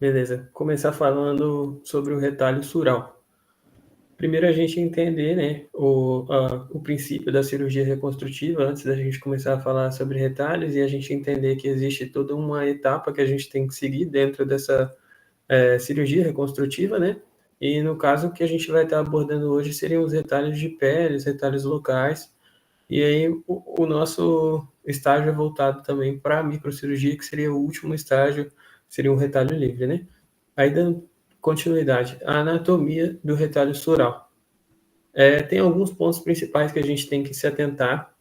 Beleza. Começar falando sobre o retalho sural. Primeiro a gente entender, né, o princípio da cirurgia reconstrutiva, antes da gente começar a falar sobre retalhos, e a gente entender que existe toda uma etapa que a gente tem que seguir dentro dessa cirurgia reconstrutiva, né? E no caso o que a gente vai estar abordando hoje seriam os retalhos de pele, os retalhos locais, e aí o nosso estágio é voltado também para a microcirurgia, que seria o último estágio, seria um retalho livre, né? Aí dando continuidade, a anatomia do retalho sural. Tem alguns pontos principais que a gente tem que se atentar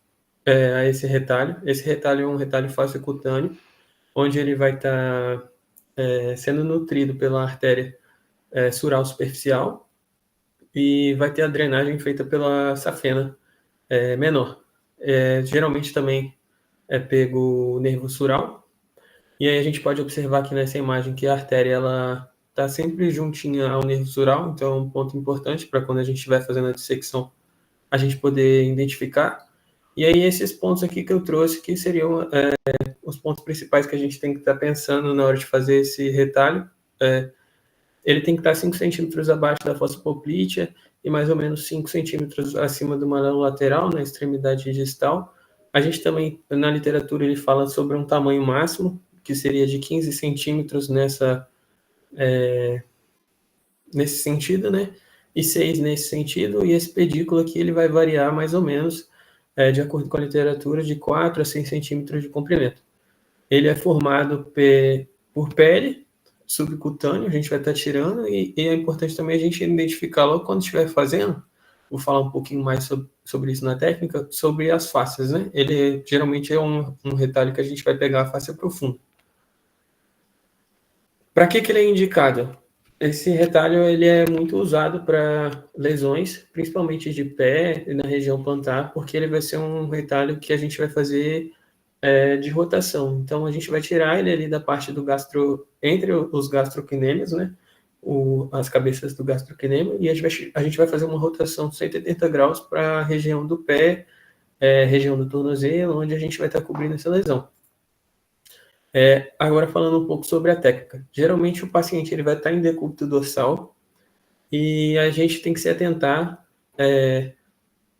a esse retalho. Esse retalho é um retalho fasciocutâneo, onde ele vai estar sendo nutrido pela artéria sural superficial e vai ter a drenagem feita pela safena menor. Geralmente também é pego o nervo sural, e aí a gente pode observar aqui nessa imagem que a artéria ela está sempre juntinha ao nervo sural, então é um ponto importante para quando a gente estiver fazendo a dissecção a gente poder identificar. E aí esses pontos aqui que eu trouxe que seriam os pontos principais que a gente tem que estar pensando na hora de fazer esse retalho. Ele tem que estar 5 centímetros abaixo da fossa poplítea e mais ou menos 5 centímetros acima do malão lateral, na extremidade distal. A gente também, na literatura, ele fala sobre um tamanho máximo, que seria de 15 centímetros nesse sentido, né? E 6 nesse sentido, e esse pedículo aqui ele vai variar mais ou menos, de acordo com a literatura, de 4 a 6 centímetros de comprimento. Ele é formado por pele subcutâneo, a gente vai estar tirando, e é importante também a gente identificar logo quando estiver fazendo, vou falar um pouquinho mais sobre isso na técnica, sobre as faces, né? Ele geralmente é um retalho que a gente vai pegar a face profunda. Para que ele é indicado? Esse retalho ele é muito usado para lesões, principalmente de pé e na região plantar, porque ele vai ser um retalho que a gente vai fazer de rotação. Então a gente vai tirar ele ali da parte do entre os gastrocnêmios, né? As cabeças do gastrocnêmio, e a gente vai fazer uma rotação de 180 graus para a região do pé, região do tornozelo, onde a gente vai estar cobrindo essa lesão. Agora falando um pouco sobre a técnica. Geralmente o paciente ele vai estar em decúbito dorsal e a gente tem que se atentar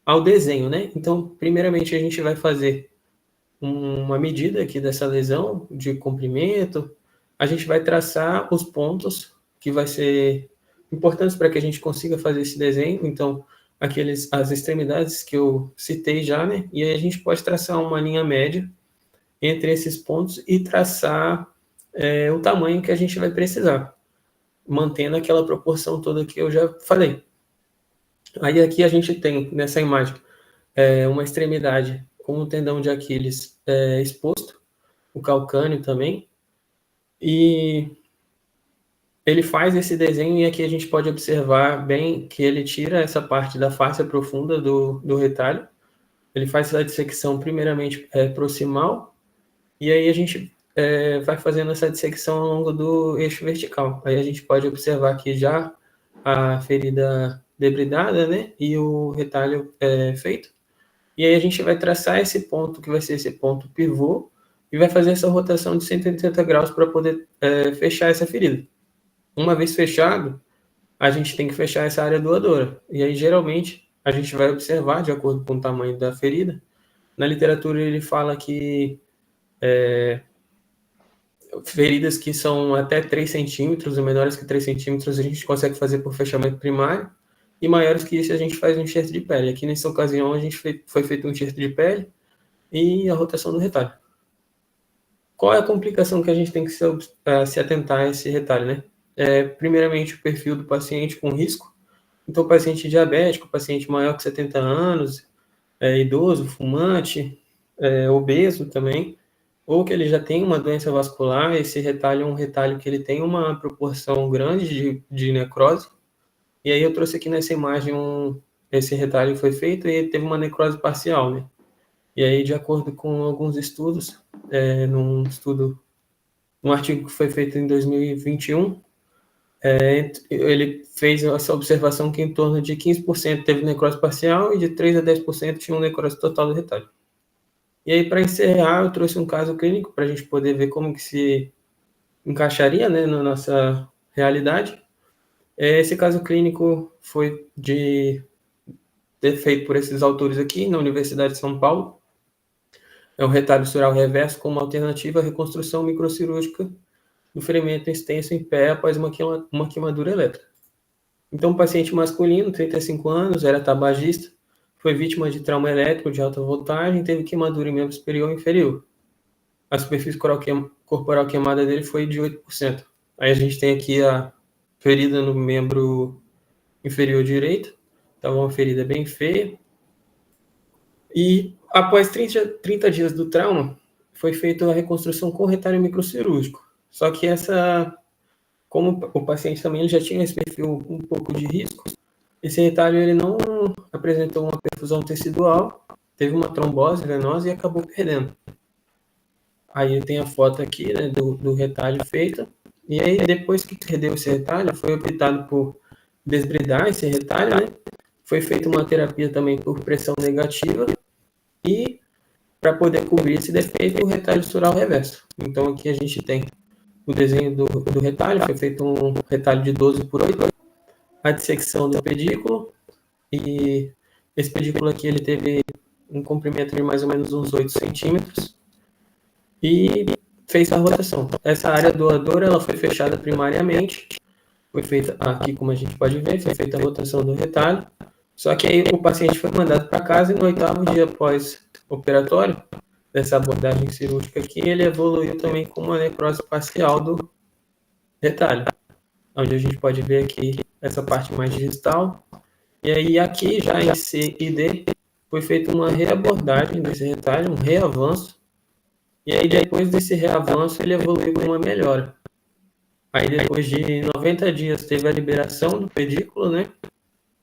ao desenho, né? Então, primeiramente a gente vai fazer uma medida aqui dessa lesão de comprimento, a gente vai traçar os pontos que vai ser importantes para que a gente consiga fazer esse desenho. Então, as extremidades que eu citei já, né? E aí a gente pode traçar uma linha média entre esses pontos e traçar o tamanho que a gente vai precisar, mantendo aquela proporção toda que eu já falei. Aí aqui a gente tem, nessa imagem, uma extremidade com o tendão de Aquiles exposto, o calcâneo também, e ele faz esse desenho e aqui a gente pode observar bem que ele tira essa parte da face profunda do retalho, ele faz a dissecção primeiramente proximal, e aí a gente vai fazendo essa dissecção ao longo do eixo vertical. Aí a gente pode observar aqui já a ferida debridada, né, e o retalho feito. E aí a gente vai traçar esse ponto, que vai ser esse ponto pivô, e vai fazer essa rotação de 180 graus para poder fechar essa ferida. Uma vez fechado, a gente tem que fechar essa área doadora. E aí, geralmente, a gente vai observar, de acordo com o tamanho da ferida. Na literatura, ele fala que feridas que são até 3 centímetros, ou menores que 3 centímetros, a gente consegue fazer por fechamento primário, e maiores que isso, a gente faz um enxerto de pele. Aqui, nessa ocasião, a gente foi feito um enxerto de pele e a rotação do retalho. Qual é a complicação que a gente tem que se atentar a esse retalho, né? Primeiramente, o perfil do paciente com risco. Então, paciente diabético, paciente maior que 70 anos, idoso, fumante, obeso também, ou que ele já tem uma doença vascular, esse retalho é um retalho que ele tem uma proporção grande de necrose. E aí eu trouxe aqui nessa imagem esse retalho foi feito e teve uma necrose parcial, né? E aí, de acordo com alguns estudos, um artigo que foi feito em 2021, ele fez essa observação que em torno de 15% teve necrose parcial e de 3 a 10% tinha necrose total do retalho. E aí, para encerrar, eu trouxe um caso clínico para a gente poder ver como que encaixaria, né, na nossa realidade. Esse caso clínico foi feito por esses autores aqui, na Universidade de São Paulo. É um retalho sural reverso como alternativa à reconstrução microcirúrgica do ferimento extenso em pé após uma queimadura elétrica. Então, um paciente masculino, 35 anos, era tabagista, foi vítima de trauma elétrico de alta voltagem, teve queimadura em membro superior e inferior. A superfície corporal queimada dele foi de 8%. Aí a gente tem aqui a ferida no membro inferior direito, estava uma ferida bem feia. E após 30 dias do trauma, foi feita a reconstrução com retalho microcirúrgico. Só que como o paciente também já tinha esse perfil um pouco de risco, esse retalho ele não apresentou uma perfusão tecidual, teve uma trombose venosa e acabou perdendo. Aí tem a foto aqui, né, do retalho feito. E aí, depois que perdeu esse retalho, foi optado por desbridar esse retalho, né? Foi feita uma terapia também por pressão negativa e para poder cobrir esse defeito, o retalho sural reverso. Então aqui a gente tem o desenho do retalho, foi feito um retalho de 12 por 8, a dissecção do pedículo, e esse pedículo aqui ele teve um comprimento de mais ou menos uns 8 centímetros, e fez a rotação. Essa área doadora ela foi fechada primariamente, foi feita aqui, como a gente pode ver, foi feita a rotação do retalho, só que aí o paciente foi mandado para casa e no 8º dia pós-operatório, dessa abordagem cirúrgica aqui, ele evoluiu também com uma necrose parcial do retalho, onde a gente pode ver aqui essa parte mais distal. E aí aqui já em C e D foi feita uma reabordagem desse retalho, um reavanço. E aí depois desse reavanço ele evoluiu com uma melhora. Aí depois de 90 dias teve a liberação do pedículo, né?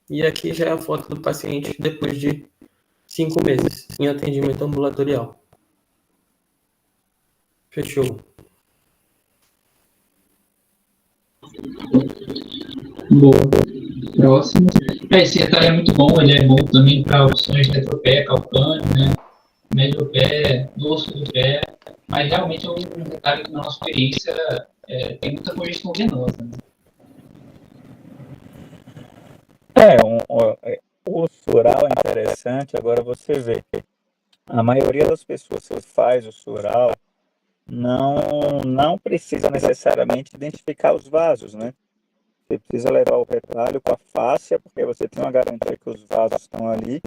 E aqui já é a foto do paciente depois de 5 meses em atendimento ambulatorial. Fechou. Boa. Próximo. Esse retalho é muito bom, ele é bom também para opções de retropé, calcâneo, né? Médio pé, dorso do pé, mas realmente é um retalho que, na nossa experiência, tem muita congestão venosa. Né? O sural é interessante, agora você vê. A maioria das pessoas que faz o sural não precisa necessariamente identificar os vasos, né? Você precisa levar o retalho com a fáscia, porque você tem uma garantia que os vasos estão ali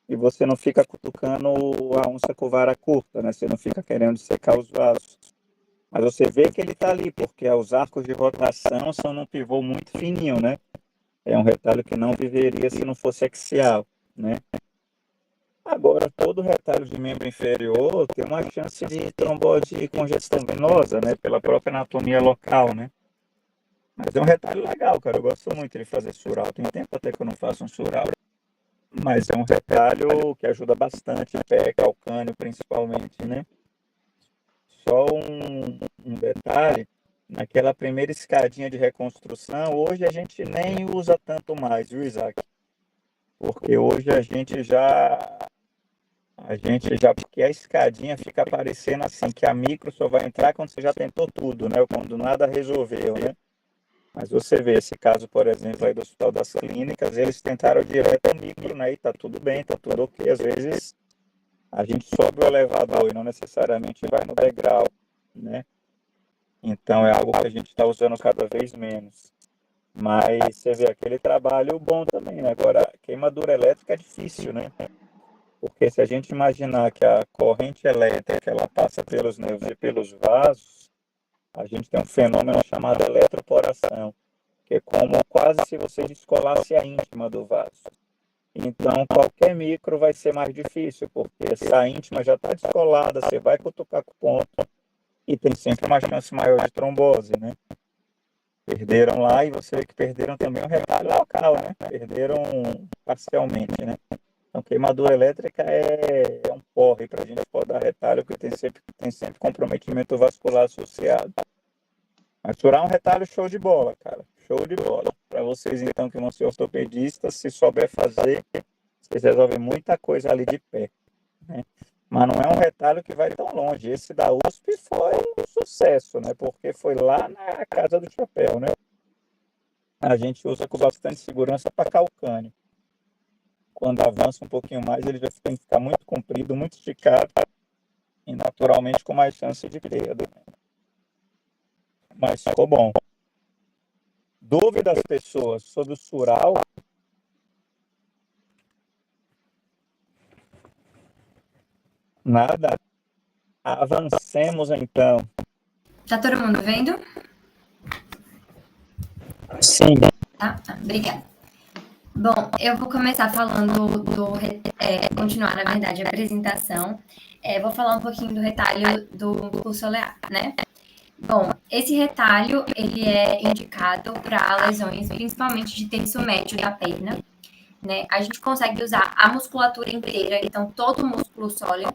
e você não fica cutucando a onça com vara curta, né? Você não fica querendo secar os vasos. Mas você vê que ele está ali, porque os arcos de rotação são num pivô muito fininho, né? É um retalho que não viveria se não fosse axial, né? Agora, todo retalho de membro inferior tem uma chance de trombose e congestão venosa, né? Pela própria anatomia local, né? Mas é um retalho legal, cara. Eu gosto muito de fazer sural. Tem tempo até que eu não faço um sural. Mas é um retalho que ajuda bastante, pé, calcânio principalmente, né? Só um detalhe, naquela primeira escadinha de reconstrução, hoje a gente nem usa tanto mais, viu, Isaac? Porque hoje porque a escadinha fica parecendo assim, que a micro só vai entrar quando você já tentou tudo, né? Quando nada resolveu, né? Mas você vê esse caso, por exemplo, aí do Hospital das Clínicas, eles tentaram direto a micro, né? E tá tudo bem, tá tudo ok. Às vezes a gente sobe o elevador e não necessariamente vai no degrau, né? Então é algo que a gente está usando cada vez menos. Mas você vê aquele trabalho bom também, né? Agora, queimadura elétrica é difícil, né? Porque se a gente imaginar que a corrente elétrica ela passa pelos nervos e pelos vasos, a gente tem um fenômeno chamado eletroporação, que é como quase se você descolasse a íntima do vaso. Então, qualquer micro vai ser mais difícil, porque essa íntima já está descolada, você vai cutucar com o ponto e tem sempre uma chance maior de trombose, né? Perderam lá e você vê que perderam também o retalho local, né? Perderam parcialmente, né? Então, queimadura elétrica é um porre para a gente podar retalho, porque tem sempre comprometimento vascular associado. Mas furar um retalho, show de bola, cara. Show de bola. Para vocês, então, que vão ser ortopedistas, se souber fazer, vocês resolvem muita coisa ali de pé, né? mas não é um retalho que vai tão longe. Esse da USP foi um sucesso, né? Porque foi lá na Casa do Chapéu, né? A gente usa com bastante segurança para calcânio. Quando avança um pouquinho mais, ele já tem que ficar muito comprido, muito esticado e naturalmente com mais chance de perda. Mas ficou bom. Dúvidas, pessoas, sobre o Sural? Nada? Avancemos então. Tá todo mundo vendo? Sim. Tá, obrigada. Bom, eu vou começar falando continuar, na verdade, a apresentação. Vou falar um pouquinho do retalho do músculo olear, né? Bom, esse retalho, ele é indicado para lesões, principalmente de terço médio da perna, né? A gente consegue usar a musculatura inteira, então todo o músculo sólido,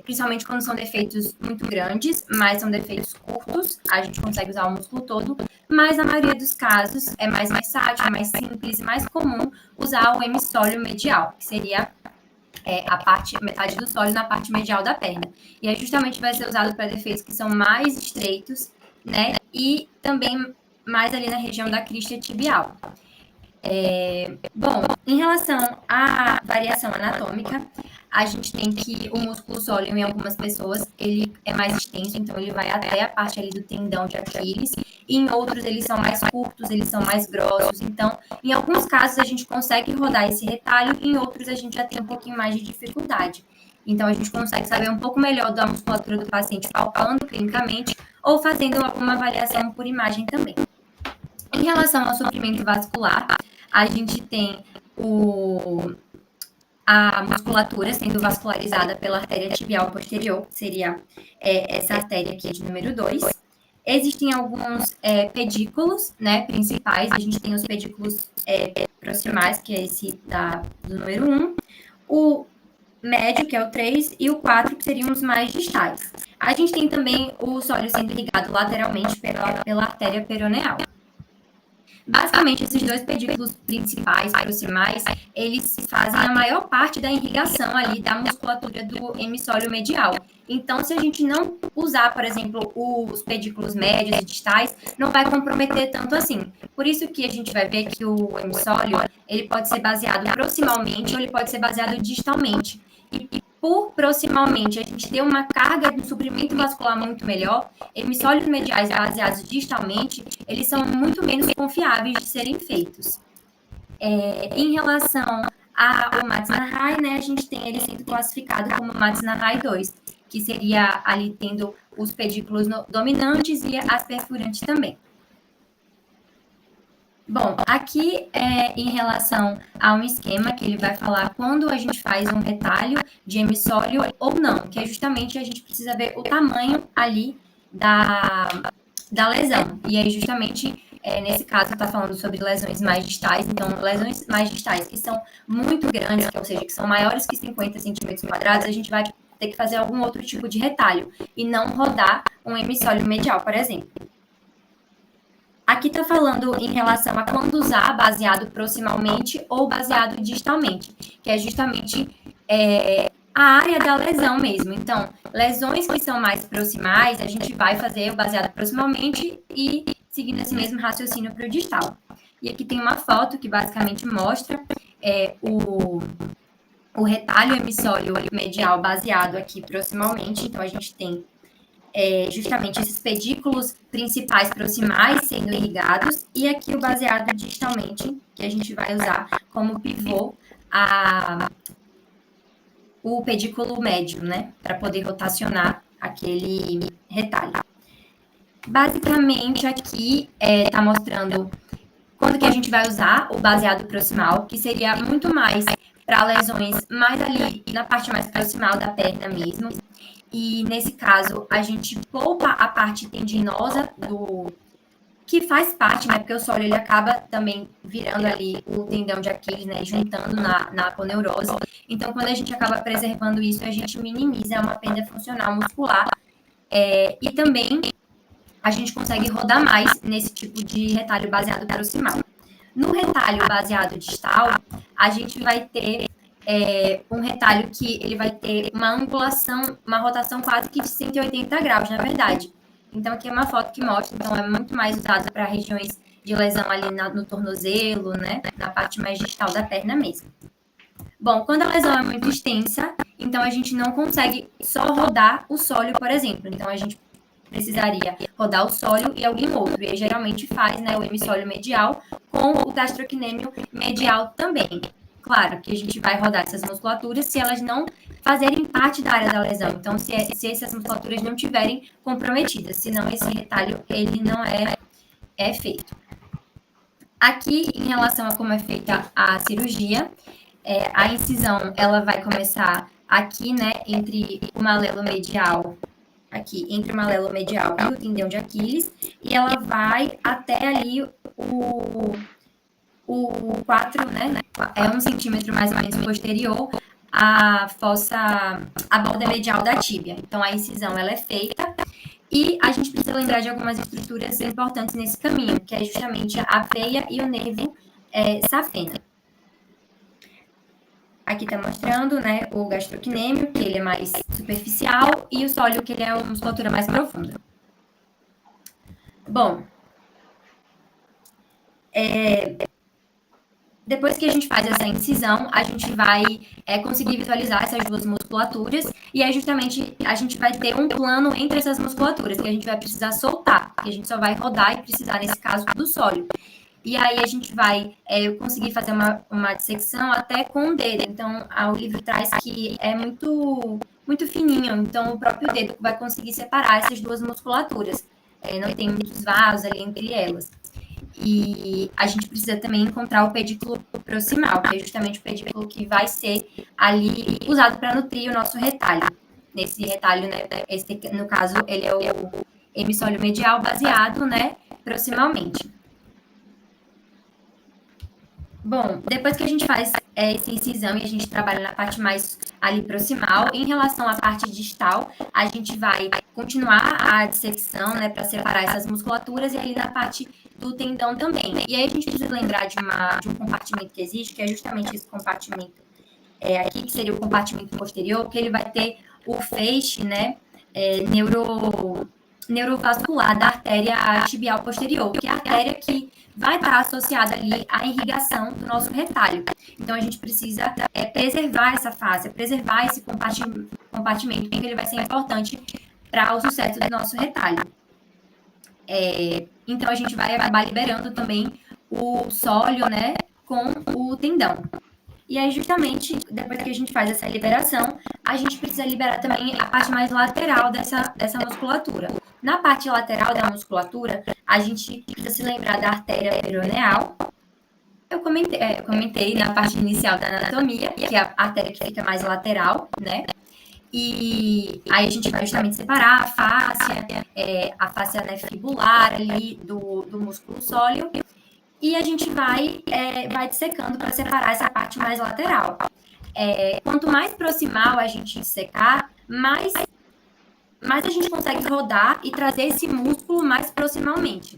principalmente quando são defeitos muito grandes, mas são defeitos curtos, a gente consegue usar o músculo todo, mas na maioria dos casos é mais versátil, é mais simples e mais comum usar o hemissóleo medial, que seria metade do sólido na parte medial da perna. E aí justamente vai ser usado para defeitos que são mais estreitos, né? E também mais ali na região da crista tibial. Bom, em relação à variação anatômica, a gente tem que o músculo sólido em algumas pessoas, ele é mais extenso, então ele vai até a parte ali do tendão de Aquiles, e em outros eles são mais curtos, eles são mais grossos, então em alguns casos a gente consegue rodar esse retalho, em outros a gente já tem um pouquinho mais de dificuldade. Então a gente consegue saber um pouco melhor da musculatura do paciente palpando clinicamente ou fazendo uma avaliação por imagem também. Em relação ao sofrimento vascular, a gente tem a musculatura sendo vascularizada pela artéria tibial posterior, que seria essa artéria aqui de número 2. Existem alguns pedículos, né, principais. A gente tem os pedículos proximais, que é esse do número 1. O médio, que é o 3, e o 4, que seriam os mais distais. A gente tem também o sólio sendo ligado lateralmente pela artéria peroneal. Basicamente, esses dois pedículos principais, proximais, eles fazem a maior parte da irrigação ali da musculatura do hemissóleo medial. Então, se a gente não usar, por exemplo, os pedículos médios e distais, não vai comprometer tanto assim. Por isso que a gente vai ver que o hemissóleo, ele pode ser baseado proximalmente ou ele pode ser baseado distalmente. E por proximalmente a gente ter uma carga de suprimento vascular muito melhor, hemissólios mediais baseados distalmente, eles são muito menos confiáveis de serem feitos. Em relação ao Matsunarai, né, a gente tem ele sendo classificado como Matsunarai 2, que seria ali tendo os pedículos dominantes e as perfurantes também. Bom, aqui em relação a um esquema que ele vai falar quando a gente faz um retalho de hemissóleo ou não, que é justamente a gente precisa ver o tamanho ali da lesão. E aí, justamente, nesse caso, está falando sobre lesões mais distais. Então, lesões mais distais que são muito grandes, ou seja, que são maiores que 50 centímetros quadrados, a gente vai ter que fazer algum outro tipo de retalho e não rodar um hemissóleo medial, por exemplo. Aqui está falando em relação a quando usar baseado proximalmente ou baseado distalmente, que é justamente a área da lesão mesmo. Então, lesões que são mais proximais, a gente vai fazer o baseado proximalmente e seguindo esse mesmo raciocínio para o distal. E aqui tem uma foto que basicamente mostra o retalho hemissóleo medial baseado aqui proximalmente. Então, a gente tem justamente esses pedículos principais proximais sendo irrigados, e aqui o baseado distalmente, que a gente vai usar como pivô o pedículo médio, né, para poder rotacionar aquele retalho. Basicamente, aqui está mostrando quando que a gente vai usar o baseado proximal, que seria muito mais para lesões mais ali na parte mais proximal da perna mesmo. E, nesse caso, a gente poupa a parte tendinosa que faz parte, né? Porque o sólio, ele acaba também virando ali o tendão de Aquiles, né? Juntando na aponeurose. Então, quando a gente acaba preservando isso, a gente minimiza uma perda funcional muscular. E também a gente consegue rodar mais nesse tipo de retalho baseado proximal. No retalho baseado distal, a gente vai ter um retalho que ele vai ter uma angulação, uma rotação quase que de 180 graus, na verdade. Então, aqui é uma foto que mostra, então é muito mais usado para regiões de lesão ali no tornozelo, né? Na parte mais distal da perna mesmo. Bom, quando a lesão é muito extensa, então a gente não consegue só rodar o sólio, por exemplo. Então, a gente precisaria rodar o sólio e algum outro. E aí, geralmente faz, né, o hemissólio medial com o gastrocnêmio medial também. Claro que a gente vai rodar essas musculaturas se elas não fazerem parte da área da lesão. Então, se essas musculaturas não estiverem comprometidas, senão esse retalho ele não é feito. Aqui, em relação a como é feita a cirurgia, a incisão ela vai começar aqui, né, entre o malelo medial, aqui entre o malelo medial e o tendão de Aquiles, e ela vai até ali o 4, né, é 1 centímetro mais ou menos posterior à a borda medial da tíbia. Então, a incisão ela é feita e a gente precisa lembrar de algumas estruturas importantes nesse caminho, que é justamente a veia e o nervo safena. Aqui está mostrando, né, o gastrocnêmio, que ele é mais superficial, e o sólio, que ele é uma musculatura mais profunda. Bom, depois que a gente faz essa incisão, a gente vai conseguir visualizar essas duas musculaturas, e aí justamente a gente vai ter um plano entre essas musculaturas, que a gente vai precisar soltar, que a gente só vai rodar e precisar, nesse caso, do sólio. E aí a gente vai conseguir fazer uma dissecção até com o dedo. Então, o livro traz que é muito, muito fininho. Então, o próprio dedo vai conseguir separar essas duas musculaturas. Não tem muitos vasos ali entre elas. E a gente precisa também encontrar o pedículo proximal, que é justamente o pedículo que vai ser ali usado para nutrir o nosso retalho. Nesse retalho, né, no caso, ele é o hemissólio medial baseado, né, proximalmente. Bom, depois que a gente faz essa incisão e a gente trabalha na parte mais ali proximal, em relação à parte distal, a gente vai continuar a dissecção, né, para separar essas musculaturas e ali na parte do tendão também. E aí a gente precisa lembrar de um compartimento que existe, que é justamente esse compartimento aqui, que seria o compartimento posterior, que ele vai ter o feixe, né, neurovascular da artéria tibial posterior, que é a artéria que vai estar associada ali à irrigação do nosso retalho. Então, a gente precisa preservar essa face, preservar esse compartimento, porque ele vai ser importante para o sucesso do nosso retalho. Então, a gente vai acabar liberando também o sólio, né, com o tendão. E aí, justamente, depois que a gente faz essa liberação, a gente precisa liberar também a parte mais lateral dessa musculatura. Na parte lateral da musculatura, a gente precisa se lembrar da artéria peroneal. Eu comentei na parte inicial da anatomia, que é a artéria que fica mais lateral, né? E aí a gente vai justamente separar a fáscia né, fibular ali do músculo sóleo. E a gente vai dissecando para separar essa parte mais lateral. Quanto mais proximal a gente dissecar, mais a gente consegue rodar e trazer esse músculo mais proximalmente.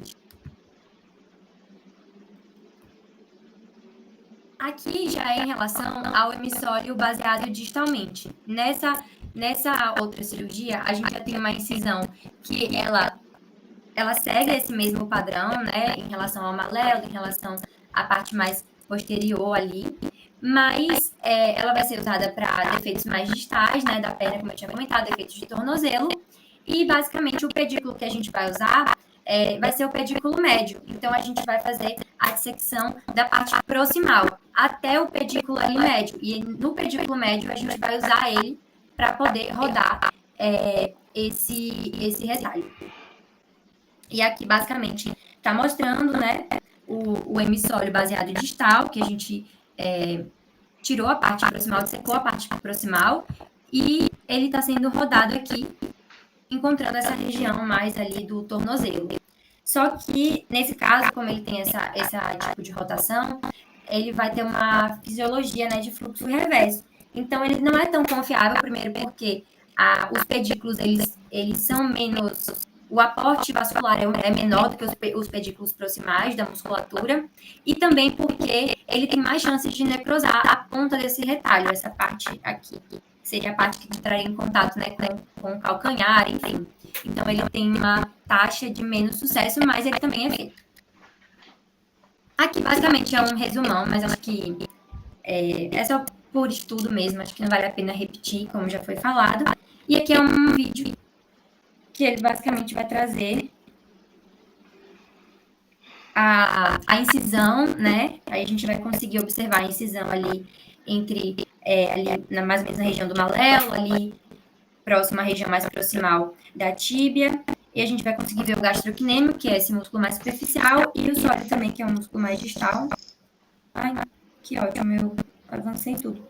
Aqui já é em relação ao hemissólio baseado distalmente. Nessa outra cirurgia, a gente já tem uma incisão que ela segue esse mesmo padrão, né, em relação ao malelo, em relação à parte mais posterior ali, mas ela vai ser usada para defeitos mais distais, né, da perna, como eu tinha comentado, defeitos de tornozelo, e basicamente o pedículo que a gente vai usar vai ser o pedículo médio. Então, a gente vai fazer a dissecção da parte proximal até o pedículo ali médio, e no pedículo médio a gente vai usar ele para poder rodar esse retalho. E aqui, basicamente, está mostrando, né, o hemissólio baseado distal, que a gente tirou a parte proximal, dissecou a parte proximal, e ele está sendo rodado aqui, encontrando essa região mais ali do tornozelo. Só que, nesse caso, como ele tem esse tipo de rotação, ele vai ter uma fisiologia, né, de fluxo reverso. Então, ele não é tão confiável, primeiro, porque os pedículos, eles são menos o aporte vascular é menor do que os pedículos proximais da musculatura, e também porque ele tem mais chances de necrosar a ponta desse retalho, essa parte aqui, que seria a parte que entraria em contato, né, com o calcanhar, enfim. Então, ele tem uma taxa de menos sucesso, mas ele também é feito. Aqui, basicamente, é um resumão, mas acho que é só por estudo mesmo, acho que não vale a pena repetir, como já foi falado. E aqui é um vídeo que ele basicamente vai trazer a incisão, né? Aí a gente vai conseguir observar a incisão ali entre, mais ou menos na região do malelo, ali próxima à região mais proximal da tíbia. E a gente vai conseguir ver o gastrocnêmio, que é esse músculo mais superficial, e o sólido também, que é um músculo mais distal. Ai, que ótimo, eu avancei tudo.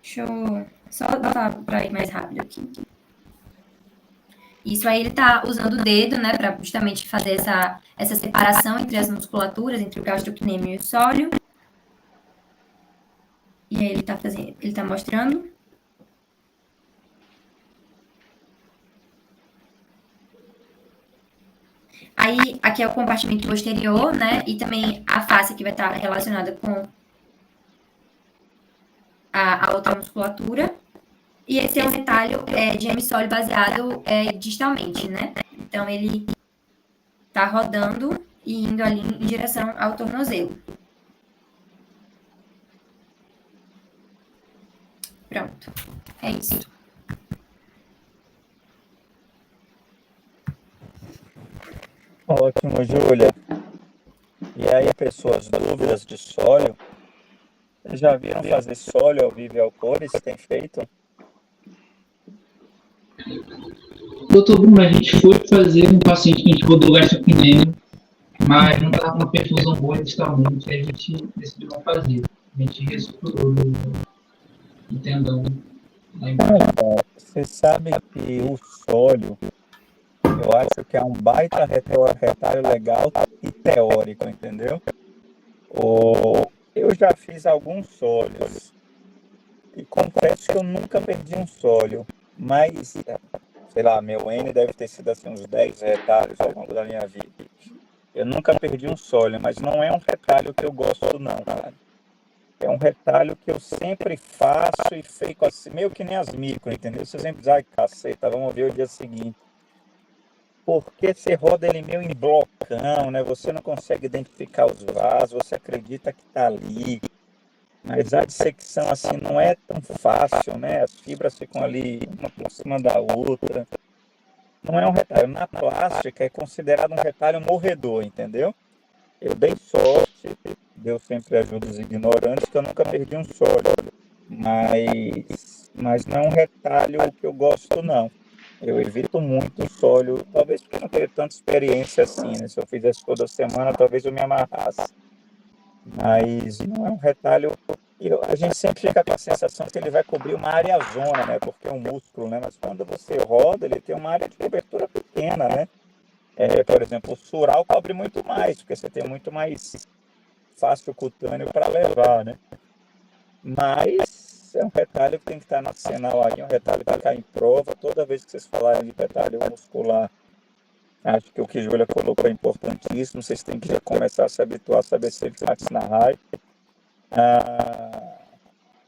Deixa eu só botar para ir mais rápido aqui. Isso aí ele está usando o dedo, né, para justamente fazer essa separação entre as musculaturas, entre o gastrocnêmio e o sólio. E aí ele está mostrando. Aí, aqui é o compartimento posterior, né, e também a face que vai estar relacionada com a outra musculatura. E esse é um retalho de hemissólio baseado distalmente, né? Então, ele está rodando e indo ali em direção ao tornozelo. Pronto. É isso. Ótimo, Júlia. E aí, pessoas, dúvidas de sólio? Vocês já viram fazer sólio ao vivo e ao cores? Tem feito? Doutor Bruno, a gente foi fazer um paciente que a gente rodou gastrocnêmio, mas não estava com uma perfusão boa distalmente, a gente decidiu não fazer. A gente reestruturou o tendão lá embaixo. Você sabe que o sólio, eu acho que é um baita retalho legal e teórico, entendeu? Eu já fiz alguns sólios e confesso que eu nunca perdi um sólio, mas, sei lá, meu N deve ter sido assim uns 10 retalhos ao longo da minha vida. Eu nunca perdi um sólio, mas não é um retalho que eu gosto não, cara. É um retalho que eu sempre faço e fico assim, meio que nem as micro, entendeu? Você sempre diz, ai, caceta, vamos ver o dia seguinte. Porque você roda ele meio em blocão, né? Você não consegue identificar os vasos, você acredita que está ali. Mas a dissecção assim não é tão fácil, né? As fibras ficam ali uma por cima da outra. Não é um retalho. Na plástica é considerado um retalho morredor, entendeu? Eu dei sorte, Deus sempre ajuda os ignorantes, que eu nunca perdi um sólio. Mas não é um retalho que eu gosto, não. Eu evito muito o sólio, talvez porque eu não tenho tanta experiência assim, né? Se eu fizesse toda semana, talvez eu me amarrasse. Mas não é um retalho. A gente sempre fica com a sensação que ele vai cobrir uma área zona, né? Porque é um músculo, né? Mas quando você roda, ele tem uma área de cobertura pequena, né? Por exemplo, o sural cobre muito mais, porque você tem muito mais fácil cutâneo para levar, né? Mas é um retalho que tem que estar no arsenal aí, um retalho que cai em prova. Toda vez que vocês falarem de retalho muscular, acho que o que a Júlia colocou é importantíssimo. Vocês têm que já começar a se habituar a saber sempre Max na raio.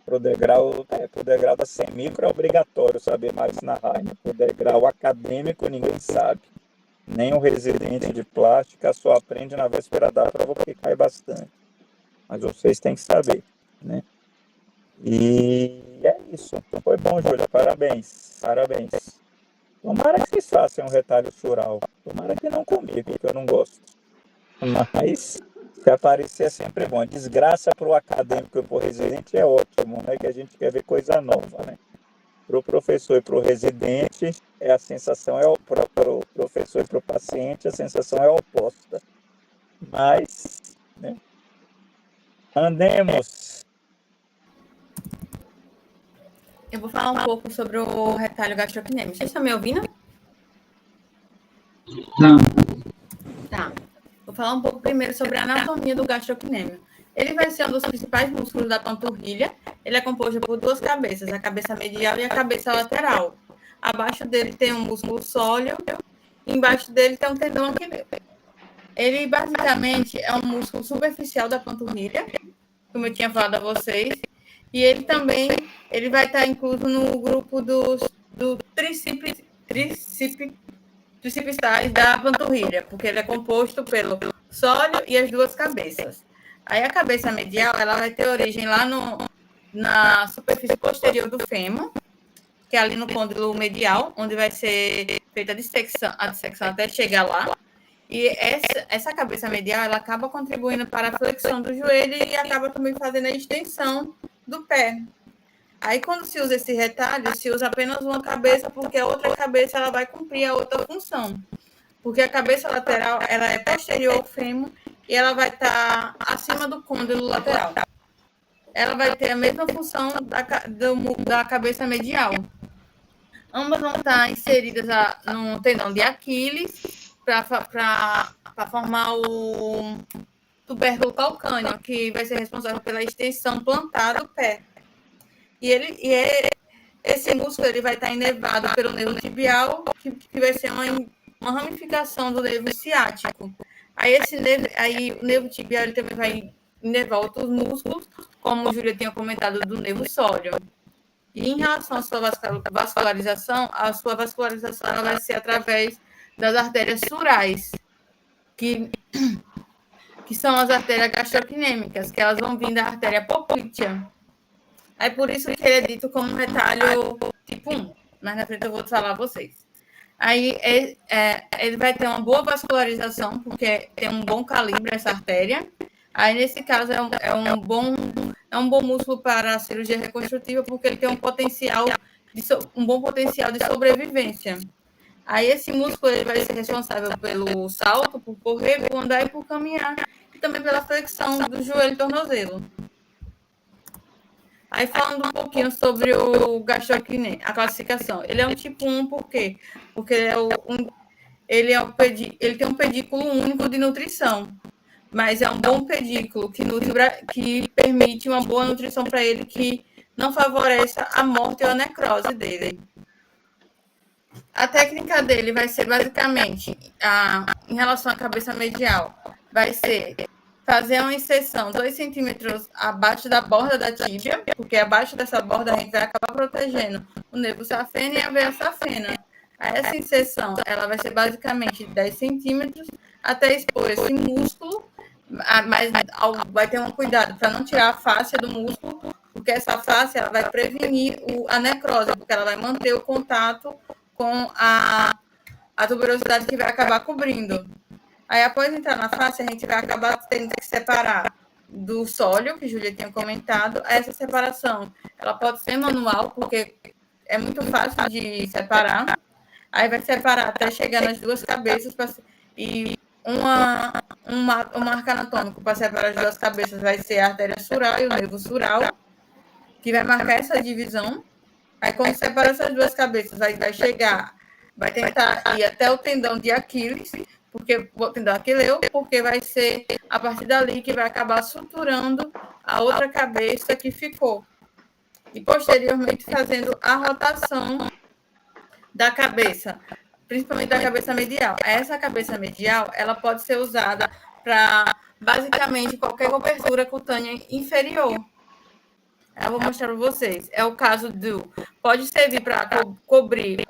Pro degrau da semicro é obrigatório saber Max na raio. Pro degrau acadêmico ninguém sabe. Nem o residente de plástica só aprende na véspera da prova porque cai bastante. Mas vocês têm que saber, né? E é isso. Então foi bom, Júlia. Parabéns. Parabéns. Tomara que vocês façam um retalho sural. Tomara que não comigo, porque eu não gosto. Mas se aparecer é sempre bom. Desgraça para o acadêmico e para o residente é ótimo, né? Que a gente quer ver coisa nova, né? Para o professor e para o residente, a sensação para o professor e para o paciente, a sensação é oposta. Mas, né? Andemos. Eu vou falar um pouco sobre o retalho gastrocnêmico. Vocês estão me ouvindo? Não. Tá. Vou falar um pouco primeiro sobre a anatomia do gastrocnêmio. Ele vai ser um dos principais músculos da panturrilha. Ele é composto por duas cabeças, a cabeça medial e a cabeça lateral. Abaixo dele tem um músculo sóleo embaixo dele tem um tendão aquileu. Ele basicamente é um músculo superficial da panturrilha, como eu tinha falado a vocês, e ele também vai estar incluso no grupo do tricipitais da panturrilha, porque ele é composto pelo sólio e as duas cabeças. Aí a cabeça medial ela vai ter origem lá na superfície posterior do fêmur, que é ali no côndilo medial, onde vai ser feita a dissecção até chegar lá. E essa cabeça medial ela acaba contribuindo para a flexão do joelho e acaba também fazendo a extensão do pé. Aí, quando se usa esse retalho, se usa apenas uma cabeça, porque a outra cabeça ela vai cumprir a outra função. Porque a cabeça lateral ela é posterior ao fêmur e ela vai estar acima do côndilo lateral. Ela vai ter a mesma função da cabeça medial. Ambas vão estar inseridas no tendão de Aquiles para formar o tubérculo calcâneo, que vai ser responsável pela extensão plantar do pé. Esse músculo ele vai estar inervado pelo nervo tibial, que vai ser uma ramificação do nervo ciático. Aí o nervo tibial ele também vai inervar outros músculos, como o Júlia tinha comentado, do nervo sólio. E em relação à sua vascularização, ela vai ser através das artérias surais, que são as artérias gastrocnêmicas, que elas vão vir da artéria poplítea. É por isso que ele é dito como um retalho tipo 1. Mais na frente eu vou falar a vocês. Aí ele vai ter uma boa vascularização, porque tem um bom calibre essa artéria. Aí, nesse caso, é um bom músculo para a cirurgia reconstrutiva, porque ele tem um bom potencial de sobrevivência. Aí, esse músculo ele vai ser responsável pelo salto, por correr, por andar e por caminhar, e também pela flexão do joelho e tornozelo. Aí, falando um pouquinho sobre o gastrocnêmico, a classificação. Ele é um tipo 1, por quê? Porque ele tem um pedículo único de nutrição, mas é um bom pedículo que permite uma boa nutrição para ele, que não favoreça a morte ou a necrose dele. A técnica dele vai ser basicamente, em relação à cabeça medial, vai ser fazer uma inserção 2 centímetros abaixo da borda da tíbia, porque abaixo dessa borda a gente vai acabar protegendo o nervo safena e a veia safena. Essa inserção ela vai ser basicamente 10 centímetros até expor esse músculo, mas vai ter um cuidado para não tirar a fáscia do músculo, porque essa fáscia ela vai prevenir a necrose, porque ela vai manter o contato com a tuberosidade que vai acabar cobrindo. Aí, após entrar na fáscia, a gente vai acabar tendo que separar do sólio, que a Júlia tinha comentado. Essa separação ela pode ser manual, porque é muito fácil de separar. Aí vai separar até chegar nas duas cabeças e um marco anatômico para separar as duas cabeças vai ser a artéria sural e o nervo sural, que vai marcar essa divisão. Aí, quando separa essas duas cabeças, vai tentar ir até o tendão de Aquiles, porque o tendão aquileu, porque vai ser a partir dali que vai acabar suturando a outra cabeça que ficou. E, posteriormente, fazendo a rotação da cabeça, principalmente da cabeça medial. Essa cabeça medial, ela pode ser usada para, basicamente, qualquer cobertura cutânea inferior. Eu vou mostrar para vocês. É o caso pode servir para cobrir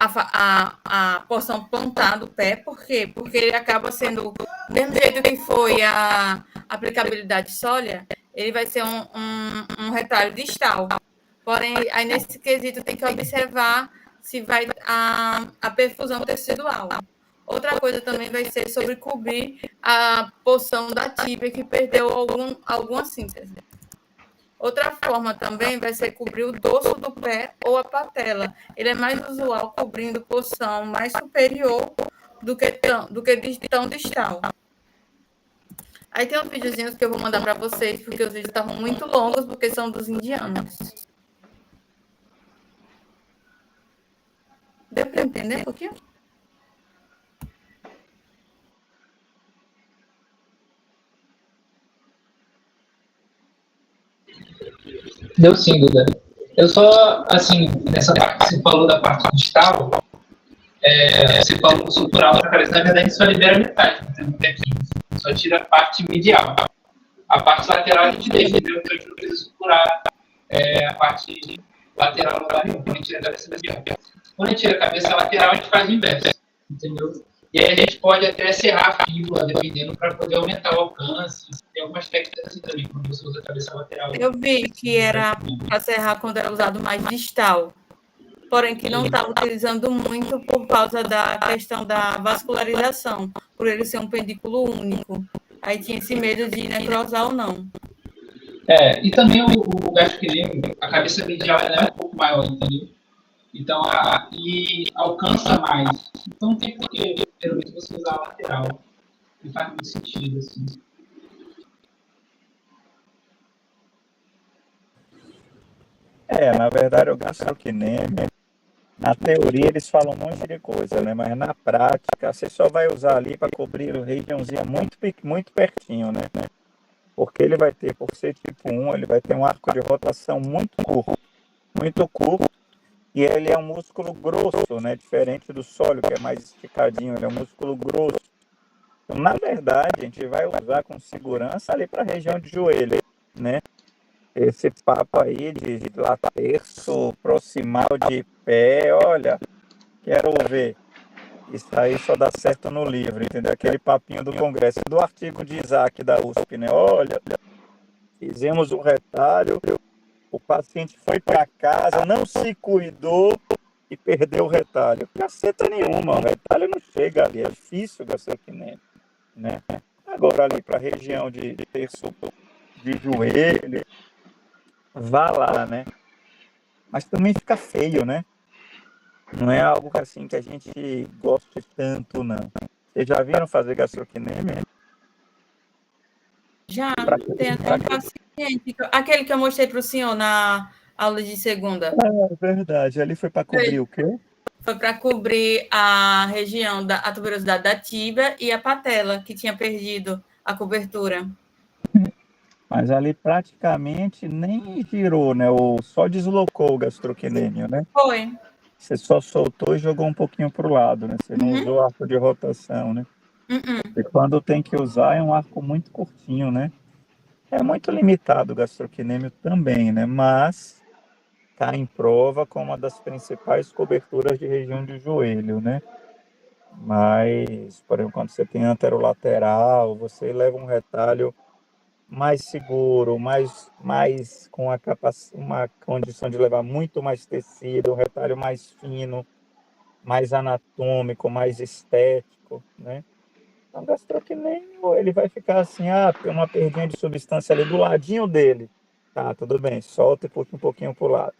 a porção plantar do pé. Por quê? Porque ele acaba sendo, do mesmo jeito que foi a aplicabilidade sólida, ele vai ser um retalho distal. Porém, aí nesse quesito tem que observar se vai a perfusão tecidual. Outra coisa também vai ser sobre cobrir a porção da tíbia que perdeu alguma síntese. Outra forma também vai ser cobrir o dorso do pé ou a patela. Ele é mais usual cobrindo porção mais superior do que tão distal. Aí tem uns videozinhos que eu vou mandar para vocês, porque os vídeos estavam muito longos, porque são dos indianos. Deu para entender um pouquinho? Deu sim, Duda. Eu só, assim, nessa parte que você falou da parte distal, você falou que o sutural para a cabeça, na verdade, só libera metade, só tira a parte medial. A parte lateral a gente deixa, entendeu? Então a gente não precisa suturar a parte lateral quando a gente tira a cabeça medial. Quando a gente tira a cabeça lateral, a gente faz o inverso, entendeu? E aí a gente pode até serrar a fíbula, dependendo, para poder aumentar o alcance. Tem algumas técnicas assim também, quando você usa a cabeça lateral. Eu vi que era para serrar quando era usado mais distal, porém que não estava utilizando muito por causa da questão da vascularização, por ele ser um pedículo único. Aí tinha esse medo de necrosar ou não. E também o gastrocnêmio, a cabeça medial ela é um pouco maior, entendeu? Então, e alcança mais. Então, não tem porquê, geralmente, você usar a lateral. Não faz muito sentido, assim. Na verdade, o gastrocnêmio, na teoria, eles falam um monte de coisa, né? Mas na prática, você só vai usar ali para cobrir o regiãozinho muito pertinho, né? Porque ele vai ter, por ser tipo 1, ele vai ter um arco de rotação muito curto, e ele é um músculo grosso, né? Diferente do sóleo, que é mais esticadinho, ele é um músculo grosso. Então, na verdade, a gente vai usar com segurança ali para a região de joelho, né? Esse papo aí de laterço, proximal de pé, olha, quero ver. Isso aí só dá certo no livro, entendeu? Aquele papinho do Congresso, do artigo de Isaac da USP, né? Olha, fizemos um retalho, o paciente foi para casa, não se cuidou e perdeu o retalho. Caceta nenhuma, o retalho não chega ali, é difícil gastrocnêmio, né? Agora ali para a região de terço de joelho, vá lá, né? Mas também fica feio, né? Não é algo assim que a gente goste tanto, não. Vocês já viram fazer gastrocnêmio? Já, tem até um paciente, aquele que eu mostrei para o senhor na aula de segunda. É verdade, ali foi para cobrir o quê? Foi para cobrir a região da tuberosidade da tíbia e a patela, que tinha perdido a cobertura. Mas ali praticamente nem girou, né? Ou só deslocou o gastrocnêmio, né? Foi. Você só soltou e jogou um pouquinho para o lado, né? Você não usou arco de rotação, né? E quando tem que usar é um arco muito curtinho, né? É muito limitado o gastrocnêmio também, né? Mas está em prova como uma das principais coberturas de região de joelho, né? Mas, por exemplo, quando você tem anterolateral, você leva um retalho mais seguro, mais com uma condição de levar muito mais tecido, um retalho mais fino, mais anatômico, mais estético, né? Então, o gastrocnêmio, ele vai ficar assim, tem uma perdinha de substância ali do ladinho dele. Tá, tudo bem, solta e puxa um pouquinho para o lado.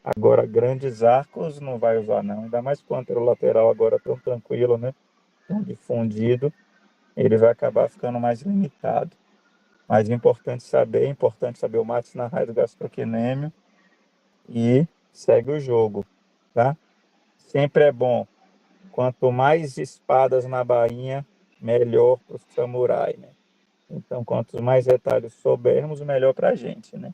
Agora, grandes arcos não vai usar, não. Ainda mais com o anterolateral agora tão tranquilo, né? Tão difundido, ele vai acabar ficando mais limitado. Mas é importante saber o max na raio do gastrocnêmio e segue o jogo, tá? Sempre é bom. Quanto mais espadas na bainha, melhor para o samurai, né? Então, quanto mais retalhos soubermos, melhor para a gente, né?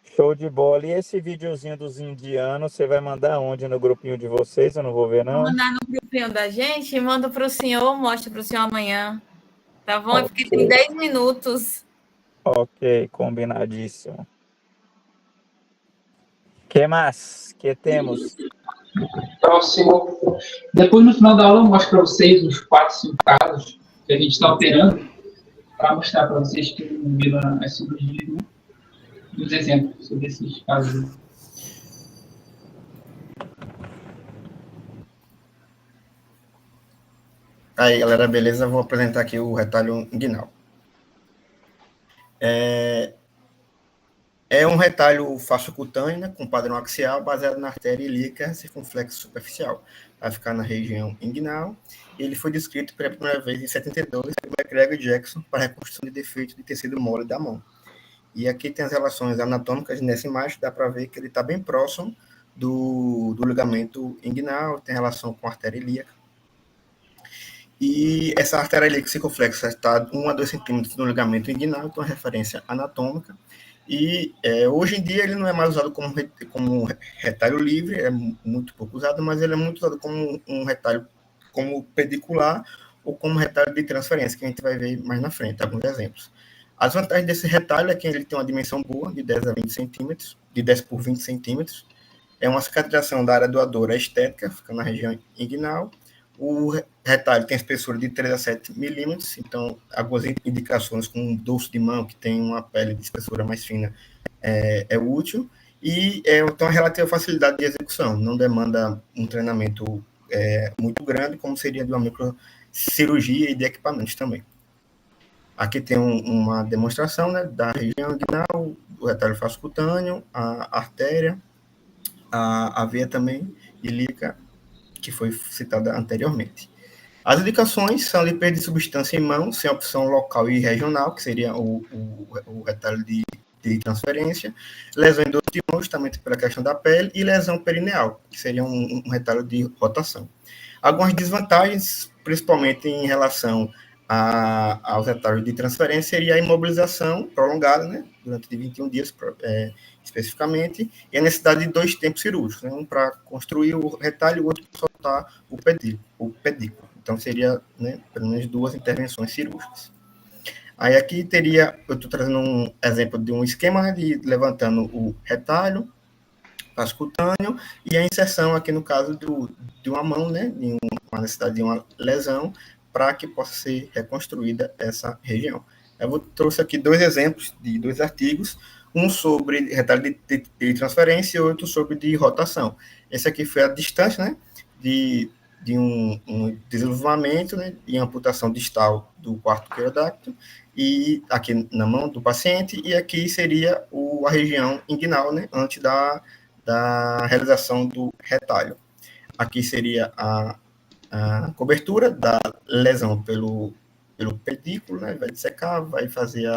Show de bola. E esse videozinho dos indianos, você vai mandar onde? No grupinho de vocês? Eu não vou ver, não. Vou mandar no grupinho da gente e mando para o senhor, mostro para o senhor amanhã. Tá bom? Okay. Porque tem 10 minutos. Ok, combinadíssimo. Que mais? Que temos? Próximo. Depois, no final da aula, eu mostro para vocês uns 4, 5 casos que a gente está operando, para mostrar para vocês que não viram as cirurgias, né? Uns exemplos sobre esses casos. Aí, galera, beleza? Vou apresentar aqui o retalho inguinal. É um retalho fasciocutâneo, né, com padrão axial, baseado na artéria ilíaca circunflexa superficial. Vai ficar na região inguinal. Ele foi descrito pela primeira vez em 72 pelo McGregor Jackson para reconstrução de defeito de tecido mole da mão. E aqui tem as relações anatômicas nessa imagem, dá para ver que ele está bem próximo do ligamento inguinal, tem relação com a artéria ilíaca. E essa artéria ilíaca circunflexa está 1 a 2 centímetros no ligamento inguinal, então é referência anatômica. E hoje em dia ele não é mais usado como retalho livre, é muito pouco usado, mas ele é muito usado como um retalho como pedicular ou como retalho de transferência, que a gente vai ver mais na frente, alguns exemplos. As vantagens desse retalho é que ele tem uma dimensão boa, de 10 a 20 centímetros, de 10 por 20 centímetros. É uma cicatrização da área doadora estética, fica na região inguinal. O retalho tem espessura de 3 a 7 milímetros, então algumas indicações com um dorso de mão que tem uma pele de espessura mais fina é útil. E tem uma relativa facilidade de execução, não demanda um treinamento muito grande, como seria de uma microcirurgia e de equipamentos também. Aqui tem uma demonstração, né, da região inguinal, o retalho fascicutâneo, a artéria, a veia também ilíaca, que foi citada anteriormente. As indicações são limpeza de substância em mão, sem opção local e regional, que seria o retalho de transferência, lesão em dorso de mão, justamente pela questão da pele, e lesão perineal, que seria um retalho de rotação. Algumas desvantagens, principalmente em relação aos retalhos de transferência, seria a imobilização prolongada, né, durante 21 dias, especificamente, e a necessidade de 2 tempos cirúrgicos, né, um para construir o retalho e o outro para soltar o pedículo. Então, seria, né, pelo menos 2 intervenções cirúrgicas. Aí aqui eu estou trazendo um exemplo de um esquema, né, de levantando o retalho fascicutâneo e a inserção aqui no caso de uma mão, né, de uma necessidade de uma lesão, para que possa ser reconstruída essa região. Eu trouxe aqui 2 exemplos de 2 artigos, um sobre retalho de transferência e outro sobre de rotação. Esse aqui foi a distância, né, de um desenvolvimento, né, e amputação distal do quarto querodáctilo, e aqui na mão do paciente, e aqui seria a região inguinal, né, antes da realização do retalho. Aqui seria a cobertura da lesão pelo pedículo, né, vai dissecar, vai fazer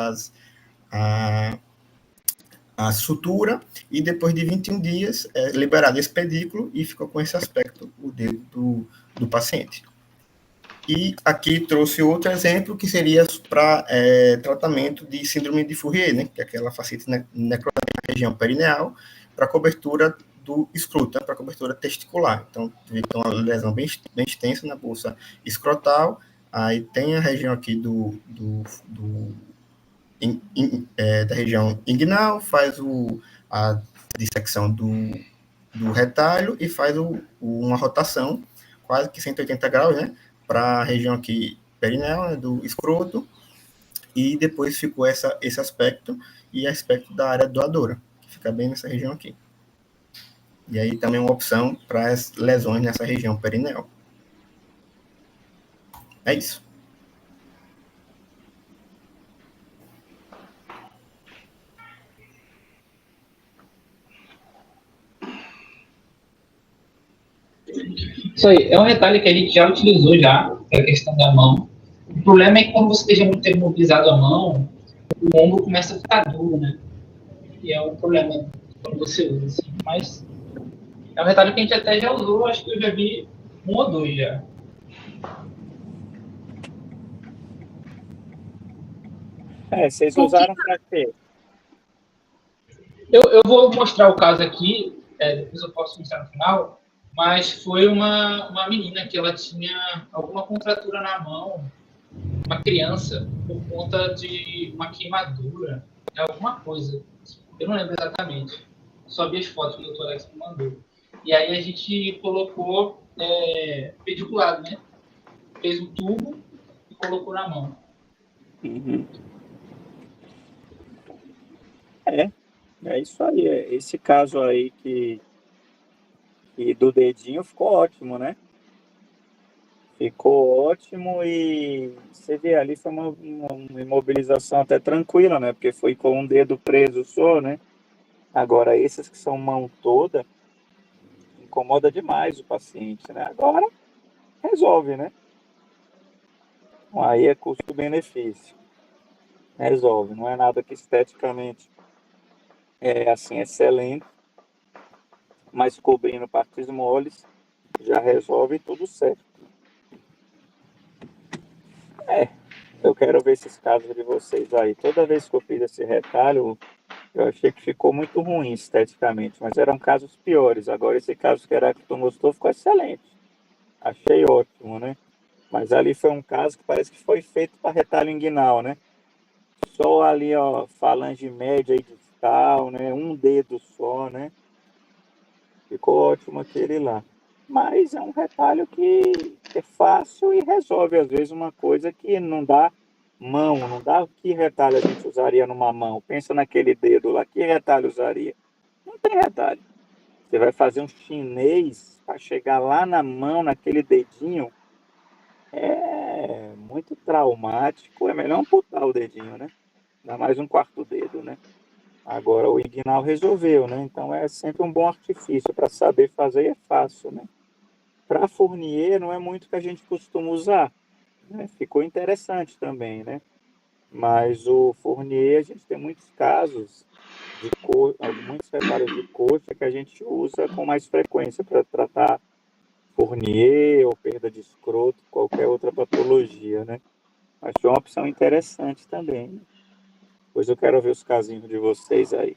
a sutura, e depois de 21 dias é liberado esse pedículo e ficou com esse aspecto o dedo do paciente. E aqui trouxe outro exemplo, que seria para tratamento de síndrome de Fourier, né, que é aquela fascite necrosante na região perineal, para cobertura do escroto, né, para cobertura testicular. Então, tem uma lesão bem extensa na bolsa escrotal, aí tem a região aqui da região inguinal, faz a dissecção do retalho e faz uma rotação, quase que 180 graus, né, para a região aqui perineal, né, do escroto, e depois ficou esse aspecto e aspecto da área doadora, que fica bem nessa região aqui. E aí também uma opção para as lesões nessa região perineal. É isso. Isso aí, é um retalho que a gente já utilizou já, para a questão da mão. O problema é que quando você deixa muito tempo mobilizado a mão, o ombro começa a ficar duro, né? E é um problema quando você usa, assim. Mas é um retalho que a gente até já usou, acho que eu já vi 1 ou 2 já. Vocês usaram para quê? Eu vou mostrar o caso aqui, depois eu posso mostrar no final, mas foi uma menina que ela tinha alguma contratura na mão, uma criança, por conta de uma queimadura, alguma coisa. Eu não lembro exatamente. Só vi as fotos que o Dr. Alex me mandou. E aí a gente colocou pediculado, né? Fez um tubo e colocou na mão. Uhum. É isso aí. Esse caso aí que do dedinho ficou ótimo, né? Ficou ótimo e você vê ali foi uma imobilização até tranquila, né? Porque foi com um dedo preso só, né? Agora, esses que são mão toda, incomoda demais o paciente, né? Agora, resolve, né? Aí é custo-benefício. Resolve. Não é nada que esteticamente é assim excelente, mas cobrindo partes moles já resolve tudo certo. Eu quero ver esses casos de vocês aí. Toda vez que eu fiz esse retalho, Eu achei que ficou muito ruim esteticamente, mas eram casos piores. Agora, esse caso que Heráclito mostrou ficou excelente. Achei ótimo, né? Mas ali foi um caso que parece que foi feito para retalho inguinal, né? Só ali, ó, falange média e distal, né? Um dedo só, né? Ficou ótimo aquele lá. Mas é um retalho que é fácil e resolve, às vezes, uma coisa que não dá mão, não dá que retalho a gente usaria numa mão. Pensa naquele dedo lá, que retalho usaria? Não tem retalho. Você vai fazer um chinês para chegar lá na mão, naquele dedinho, é muito traumático. É melhor amputar o dedinho, né? Dá mais um quarto dedo, né? Agora o inguinal resolveu, né? Então é sempre um bom artifício para saber fazer e é fácil, né? Para Fournier não é muito que a gente costuma usar, né? Ficou interessante também, né? Mas o Fournier, a gente tem muitos casos de muitos retalhos de coxa que a gente usa com mais frequência para tratar Fournier ou perda de escroto, qualquer outra patologia, né? Achei uma opção interessante também, né? Pois eu quero ver os casinhos de vocês aí.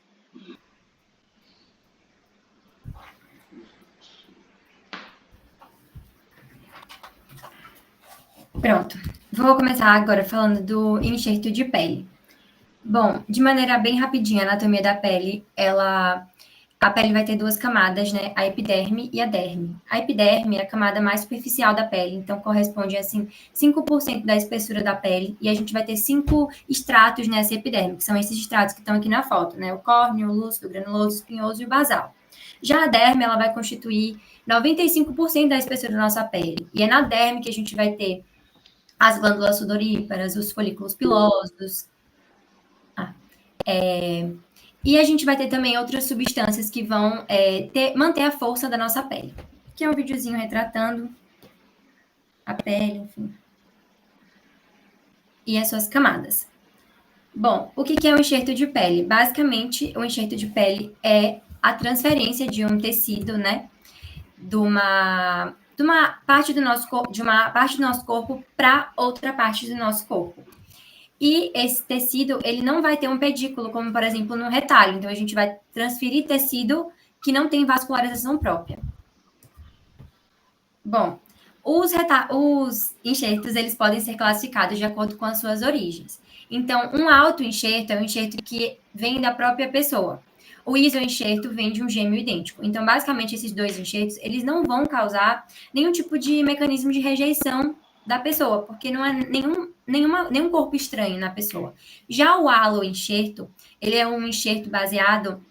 Pronto. Vou começar agora falando do enxerto de pele. Bom, de maneira bem rapidinha, a anatomia da pele, a pele vai ter duas camadas, né? A epiderme e a derme. A epiderme é a camada mais superficial da pele, então corresponde a assim, 5% da espessura da pele, e a gente vai ter 5 estratos nessa epiderme, que são esses estratos que estão aqui na foto, né? O córneo, o lúcido, o granuloso, o espinhoso e o basal. Já a derme, ela vai constituir 95% da espessura da nossa pele, e é na derme que a gente vai ter as glândulas sudoríparas, os folículos pilosos. E a gente vai ter também outras substâncias que vão manter a força da nossa pele. Aqui é um videozinho retratando a pele, enfim. E as suas camadas. Bom, o que é um enxerto de pele? Basicamente, o enxerto de pele é a transferência de um tecido, né? De uma parte do nosso corpo para outra parte do nosso corpo. E esse tecido, ele não vai ter um pedículo, como, por exemplo, no retalho. Então, a gente vai transferir tecido que não tem vascularização própria. Bom, os enxertos, eles podem ser classificados de acordo com as suas origens. Então, um autoenxerto é um enxerto que vem da própria pessoa. O isoenxerto vem de um gêmeo idêntico. Então, basicamente, esses dois enxertos, eles não vão causar nenhum tipo de mecanismo de rejeição da pessoa, porque não é nenhum corpo estranho na pessoa. Já o aloenxerto, ele é um enxerto baseado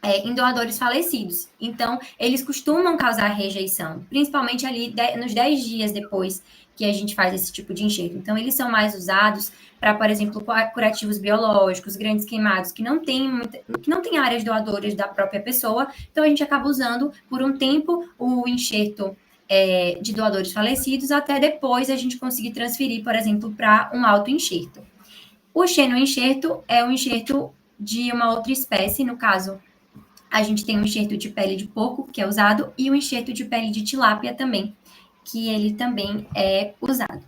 em doadores falecidos. Então, eles costumam causar rejeição, principalmente ali nos 10 dias depois que a gente faz esse tipo de enxerto. Então, eles são mais usados para, por exemplo, curativos biológicos, grandes queimados, que não tem áreas doadoras da própria pessoa. Então, a gente acaba usando, por um tempo, o enxerto de doadores falecidos, até depois a gente conseguir transferir, por exemplo, para um autoenxerto. O xenoenxerto é um enxerto de uma outra espécie, no caso, a gente tem um enxerto de pele de porco, que é usado, e um enxerto de pele de tilápia também, que ele também é usado.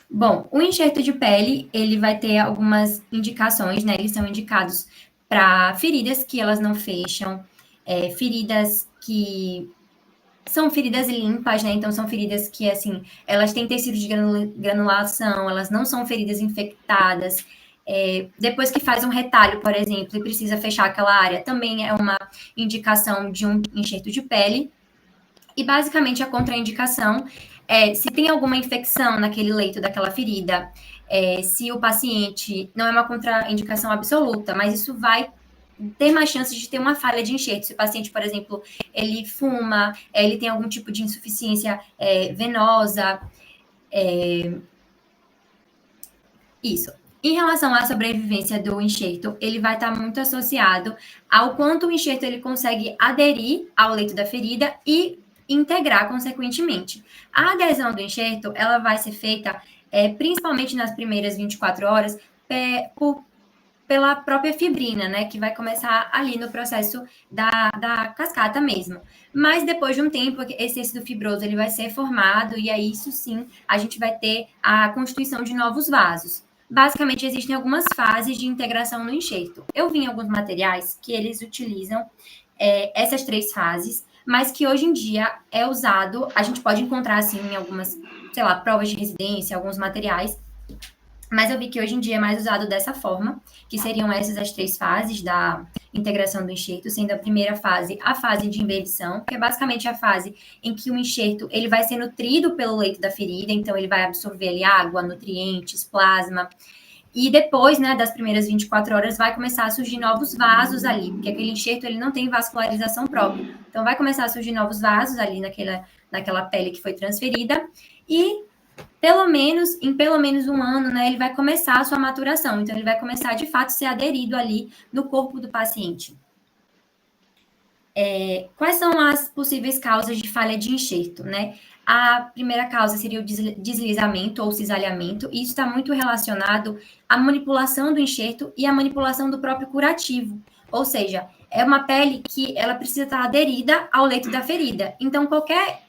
Bom, o enxerto de pele, ele vai ter algumas indicações, né? Eles são indicados para feridas que elas não fecham, feridas que são feridas limpas, né? Então, são feridas que, assim, elas têm tecido de granulação, elas não são feridas infectadas. Depois que faz um retalho, por exemplo, e precisa fechar aquela área, também é uma indicação de um enxerto de pele. E, basicamente, a contraindicação é se tem alguma infecção naquele leito daquela ferida, se o paciente, não é uma contraindicação absoluta, mas isso vai ter mais chances de ter uma falha de enxerto. Se o paciente, por exemplo, ele fuma, ele tem algum tipo de insuficiência venosa, isso. Em relação à sobrevivência do enxerto, ele vai estar muito associado ao quanto o enxerto ele consegue aderir ao leito da ferida e integrar consequentemente. A adesão do enxerto, ela vai ser feita principalmente nas primeiras 24 horas pela própria fibrina, né, que vai começar ali no processo da cascata mesmo. Mas depois de um tempo, esse tecido fibroso ele vai ser formado e aí isso sim, a gente vai ter a constituição de novos vasos. basicamente existem algumas fases de integração no enxerto. Eu vi em alguns materiais que eles utilizam essas 3 fases, mas que hoje em dia é usado, a gente pode encontrar assim em algumas, sei lá, provas de residência, alguns materiais, mas eu vi que hoje em dia é mais usado dessa forma, que seriam essas as 3 fases da integração do enxerto, sendo a primeira fase a fase de embebição, que é basicamente a fase em que o enxerto ele vai ser nutrido pelo leito da ferida, então ele vai absorver ali água, nutrientes, plasma, e depois, né, das primeiras 24 horas, vai começar a surgir novos vasos ali, porque aquele enxerto ele não tem vascularização própria. Então, vai começar a surgir novos vasos ali naquela pele que foi transferida, e em pelo menos um ano, né, ele vai começar a sua maturação. Então, ele vai começar, de fato, a ser aderido ali no corpo do paciente. Quais são as possíveis causas de falha de enxerto, né? A primeira causa seria o deslizamento ou cisalhamento, e isso está muito relacionado à manipulação do enxerto e à manipulação do próprio curativo. Ou seja, é uma pele que ela precisa estar aderida ao leito da ferida. Então, qualquer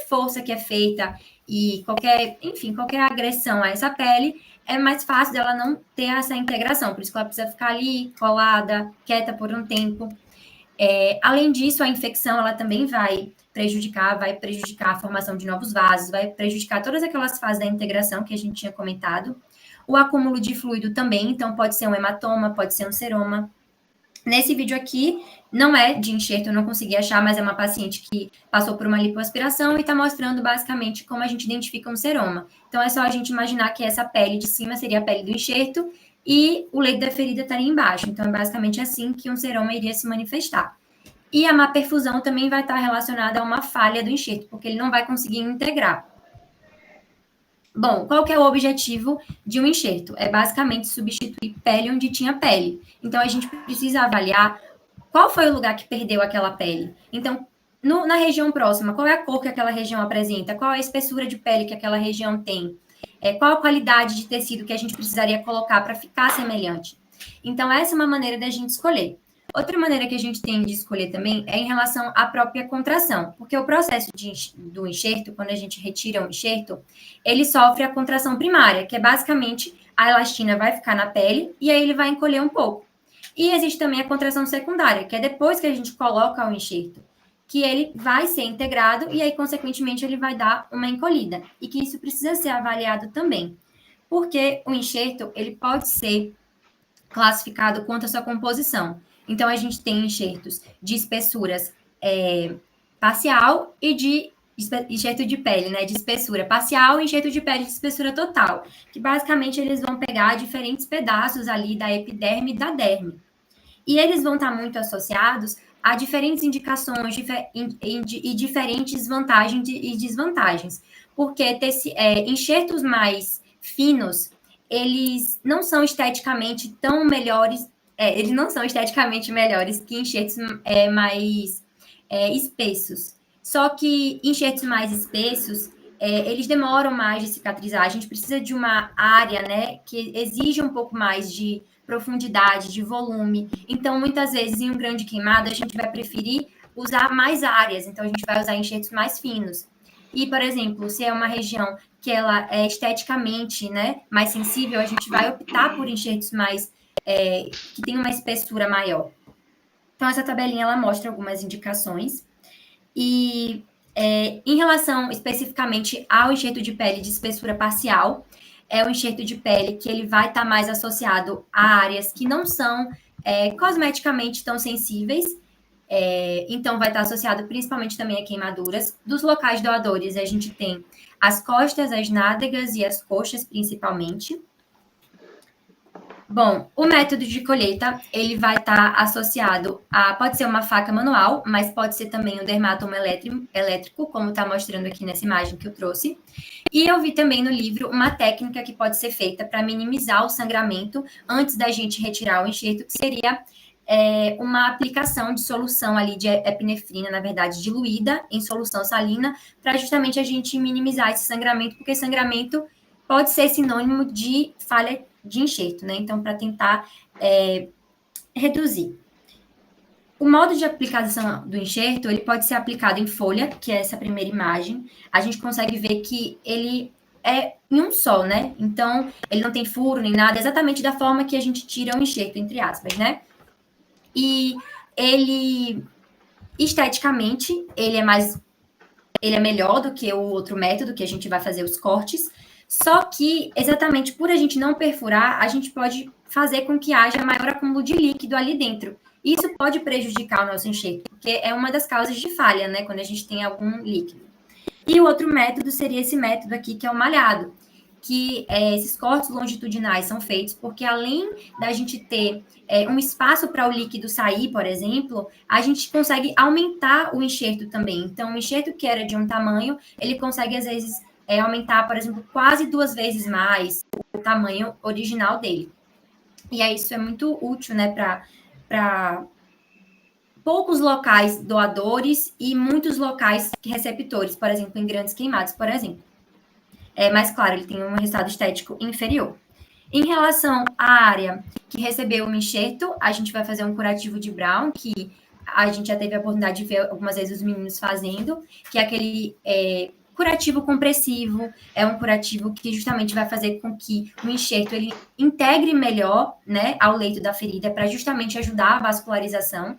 força que é feita e qualquer agressão a essa pele, é mais fácil dela não ter essa integração. Por isso que ela precisa ficar ali, colada, quieta por um tempo. Além disso, a infecção ela também vai prejudicar a formação de novos vasos, vai prejudicar todas aquelas fases da integração que a gente tinha comentado. O acúmulo de fluido também, então pode ser um hematoma, pode ser um seroma. Nesse vídeo aqui, não é de enxerto, eu não consegui achar, mas é uma paciente que passou por uma lipoaspiração e está mostrando basicamente como a gente identifica um seroma. Então, é só a gente imaginar que essa pele de cima seria a pele do enxerto e o leito da ferida estaria embaixo. Então, é basicamente assim que um seroma iria se manifestar. E a má perfusão também vai estar relacionada a uma falha do enxerto, porque ele não vai conseguir integrar. Bom, qual que é o objetivo de um enxerto? É basicamente substituir pele onde tinha pele. Então, a gente precisa avaliar qual foi o lugar que perdeu aquela pele. Então, na região próxima, qual é a cor que aquela região apresenta? Qual é a espessura de pele que aquela região tem? Qual a qualidade de tecido que a gente precisaria colocar para ficar semelhante? Então, essa é uma maneira da gente escolher. Outra maneira que a gente tem de escolher também é em relação à própria contração, porque o processo do enxerto, quando a gente retira o enxerto, ele sofre a contração primária, que é basicamente a elastina vai ficar na pele e aí ele vai encolher um pouco. E existe também a contração secundária, que é depois que a gente coloca o enxerto, que ele vai ser integrado e aí, consequentemente, ele vai dar uma encolhida. E que isso precisa ser avaliado também, porque o enxerto, ele pode ser classificado quanto à sua composição. Então, a gente tem enxertos de espessuras parcial e de enxerto de pele, né? De espessura parcial e enxerto de pele de espessura total. Que, basicamente, eles vão pegar diferentes pedaços ali da epiderme e da derme. E eles vão estar muito associados a diferentes indicações e diferentes vantagens e desvantagens. Porque enxertos mais finos, eles não são esteticamente tão melhores, eles não são esteticamente melhores que enxertos mais espessos. Só que enxertos mais espessos, eles demoram mais de cicatrizar. A gente precisa de uma área, né, que exige um pouco mais de profundidade, de volume. Então, muitas vezes, em um grande queimado, a gente vai preferir usar mais áreas. Então, a gente vai usar enxertos mais finos. E, por exemplo, se é uma região que ela é esteticamente, né, mais sensível, a gente vai optar por enxertos mais que tem uma espessura maior. Então, essa tabelinha ela mostra algumas indicações. E em relação especificamente ao enxerto de pele de espessura parcial, é o enxerto de pele que ele vai estar mais associado a áreas que não são cosmeticamente tão sensíveis. Então, vai estar associado principalmente também a queimaduras. Dos locais doadores, a gente tem as costas, as nádegas e as coxas, principalmente. Bom, o método de colheita, ele vai estar associado pode ser uma faca manual, mas pode ser também um dermatomo elétrico, como está mostrando aqui nessa imagem que eu trouxe. E eu vi também no livro uma técnica que pode ser feita para minimizar o sangramento antes da gente retirar o enxerto, que seria uma aplicação de solução ali de epinefrina, na verdade, diluída em solução salina, para justamente a gente minimizar esse sangramento, porque sangramento pode ser sinônimo de falha de enxerto, né? Então, para tentar reduzir. O modo de aplicação do enxerto, ele pode ser aplicado em folha, que é essa primeira imagem. A gente consegue ver que ele é em um só, né? Então, ele não tem furo nem nada, exatamente da forma que a gente tira o enxerto, entre aspas, né? E ele, esteticamente, ele é melhor do que o outro método que a gente vai fazer os cortes, só que, exatamente por a gente não perfurar, a gente pode fazer com que haja maior acúmulo de líquido ali dentro. Isso pode prejudicar o nosso enxerto, porque é uma das causas de falha, né, quando a gente tem algum líquido. E o outro método seria esse método aqui, que é o malhado, que esses cortes longitudinais são feitos porque, além da gente ter um espaço para o líquido sair, por exemplo, a gente consegue aumentar o enxerto também. Então, o enxerto que era de um tamanho, ele consegue, às vezes, aumentar, por exemplo, quase 2 vezes mais o tamanho original dele. E aí, isso é muito útil, né, para poucos locais doadores e muitos locais receptores, por exemplo, em grandes queimados, por exemplo. Mas, claro, ele tem um resultado estético inferior. Em relação à área que recebeu o enxerto, a gente vai fazer um curativo de Brown, que a gente já teve a oportunidade de ver algumas vezes os meninos fazendo, que é aquele curativo compressivo, é um curativo que justamente vai fazer com que o enxerto ele integre melhor, né, ao leito da ferida, para justamente ajudar a vascularização.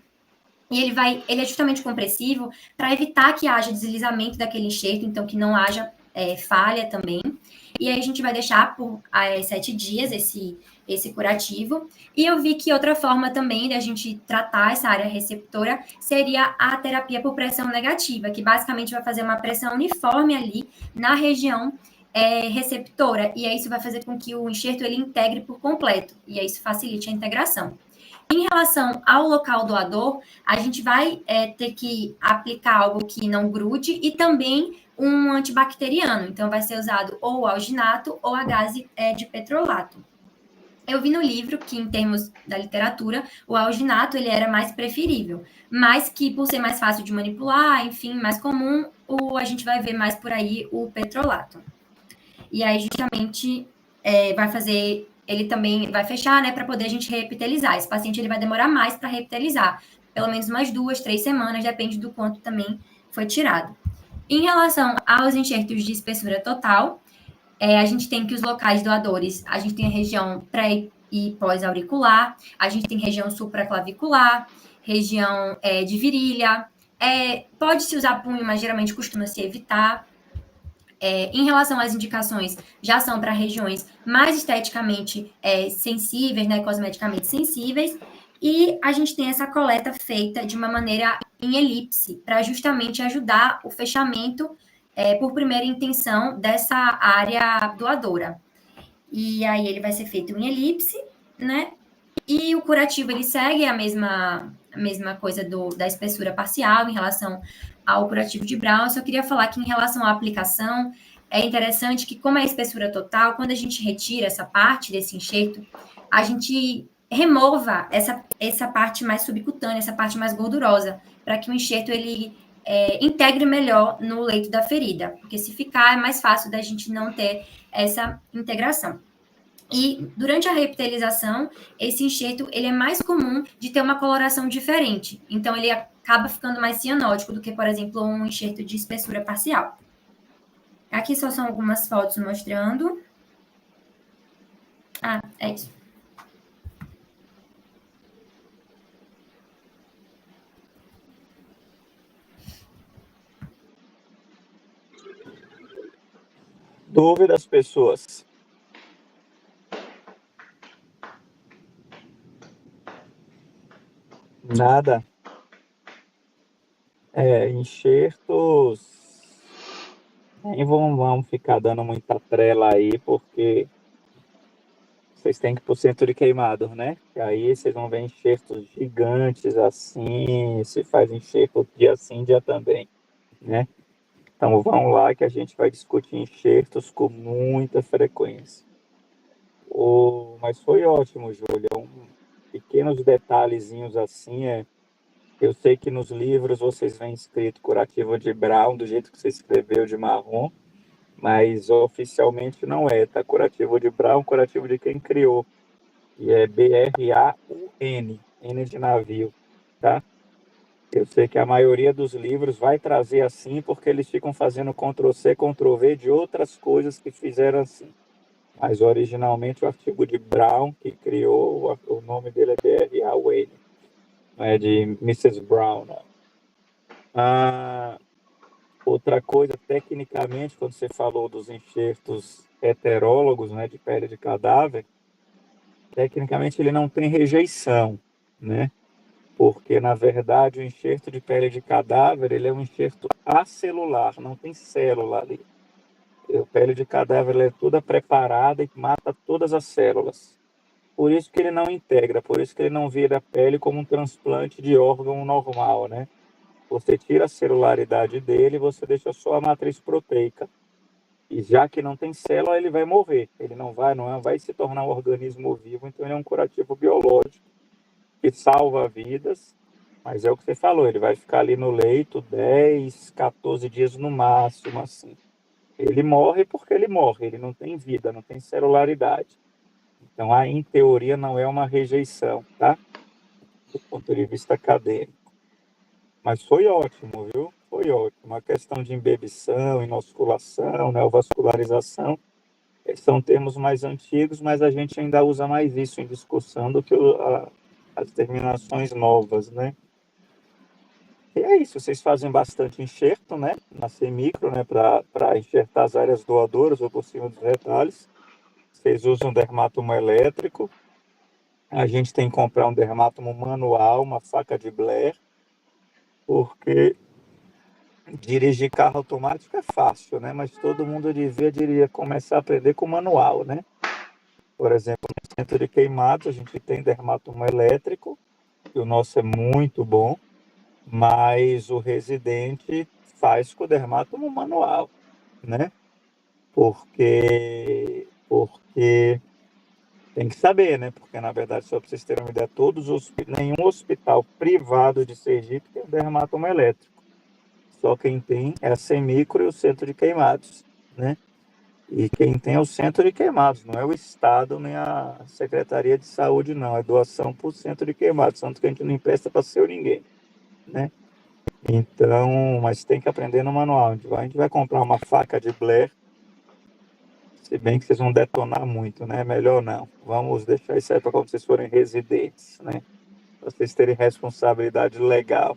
E ele é justamente compressivo para evitar que haja deslizamento daquele enxerto, então que não haja falha também. E aí a gente vai deixar por 7 dias esse curativo. E eu vi que outra forma também da gente tratar essa área receptora seria a terapia por pressão negativa, que basicamente vai fazer uma pressão uniforme ali na região receptora. E aí isso vai fazer com que o enxerto ele integre por completo. E aí isso facilite a integração. Em relação ao local doador, a gente vai ter que aplicar algo que não grude e também um antibacteriano. Então, vai ser usado ou o alginato ou a gase de petrolato. Eu vi no livro que, em termos da literatura, o alginato ele era mais preferível, mas que, por ser mais fácil de manipular, enfim, mais comum, a gente vai ver mais por aí o petrolato. E aí, justamente, vai fazer... Ele também vai fechar, né, para poder a gente reepitelizar. Esse paciente ele vai demorar mais para reepitelizar, pelo menos umas 2, 3 semanas, depende do quanto também foi tirado. Em relação aos enxertos de espessura total, a gente tem que os locais doadores, a gente tem a região pré e pós-auricular, a gente tem região supraclavicular, região de virilha, pode-se usar punho, mas geralmente costuma-se evitar. Em relação às indicações, já são para regiões mais esteticamente sensíveis, né, cosmeticamente sensíveis, e a gente tem essa coleta feita de uma maneira em elipse, para justamente ajudar o fechamento por primeira intenção dessa área doadora. E aí ele vai ser feito em elipse, né? E o curativo ele segue a mesma coisa da espessura parcial em relação ao curativo de Brown. Eu só queria falar que em relação à aplicação, é interessante que, como é a espessura total, quando a gente retira essa parte desse enxerto, a gente remova essa parte mais subcutânea, essa parte mais gordurosa, para que o enxerto ele integre melhor no leito da ferida, porque se ficar é mais fácil da gente não ter essa integração. E durante a reepitelização, esse enxerto ele é mais comum de ter uma coloração diferente. Então, ele acaba ficando mais cianótico do que, por exemplo, um enxerto de espessura parcial. Aqui só são algumas fotos mostrando. É isso. Dúvidas, pessoas? Nada? Enxertos nem vão ficar dando muita trela aí, porque vocês têm que ir pro centro de queimado, né? E aí vocês vão ver enxertos gigantes assim, se faz enxerto dia sim, dia também, né? Então vão lá que a gente vai discutir enxertos com muita frequência. Mas foi ótimo, Júlia. Pequenos detalhezinhos assim, eu sei que nos livros vocês veem escrito curativo de Brown, do jeito que você escreveu de marrom, mas oficialmente não é, tá? Curativo de Brown, curativo de quem criou, e é BRAUN, N de navio, tá? Eu sei que a maioria dos livros vai trazer assim, porque eles ficam fazendo Ctrl+C, Ctrl+V de outras coisas que fizeram assim. Mas originalmente o artigo de Brown, que criou, o nome dele é D.R.A. Wayne, não é de Mrs. Brown, não. Outra coisa, tecnicamente, quando você falou dos enxertos heterólogos, né, de pele de cadáver, tecnicamente ele não tem rejeição, né? Porque, na verdade, o enxerto de pele de cadáver, ele é um enxerto acelular, não tem célula ali. A pele de cadáver ela é toda preparada e mata todas as células. Por isso que ele não integra, por isso que ele não vira a pele como um transplante de órgão normal, né? Você tira a celularidade dele e você deixa só a matriz proteica. E já que não tem célula, ele vai morrer. Ele não vai se tornar um organismo vivo, então ele é um curativo biológico que salva vidas. Mas é o que você falou, ele vai ficar ali no leito 10, 14 dias no máximo, assim. Ele morre porque ele morre, ele não tem vida, não tem celularidade. Então, em teoria, não é uma rejeição, tá? Do ponto de vista acadêmico. Mas foi ótimo, viu? Foi ótimo. A questão de embebição, inosculação, neovascularização, são termos mais antigos, mas a gente ainda usa mais isso em discussão do que as terminações novas, né? E é isso, vocês fazem bastante enxerto, né? Na semicro, né? Para enxertar as áreas doadoras ou por cima dos retalhos. Vocês usam dermátomo elétrico. A gente tem que comprar um dermátomo manual, uma faca de Blair, porque dirigir carro automático é fácil, né? Mas todo mundo deveria começar a aprender com manual, né? Por exemplo, no centro de queimados, a gente tem dermátomo elétrico, e o nosso é muito bom, mas o residente faz com o dermátomo manual, né? Porque tem que saber, né? Porque, na verdade, só para vocês terem uma ideia, nenhum hospital privado de Sergipe tem o dermátomo elétrico. Só quem tem é a Semicro e o centro de queimados, né? E quem tem é o centro de queimados, não é o Estado nem a Secretaria de Saúde, não. É doação para o centro de queimados, tanto que a gente não empresta para seu ninguém, né? Então, mas tem que aprender no manual. A gente vai comprar uma faca de Blair, se bem que vocês vão detonar muito, né? Melhor não. Vamos deixar isso aí para quando vocês forem residentes, né? Para vocês terem responsabilidade legal.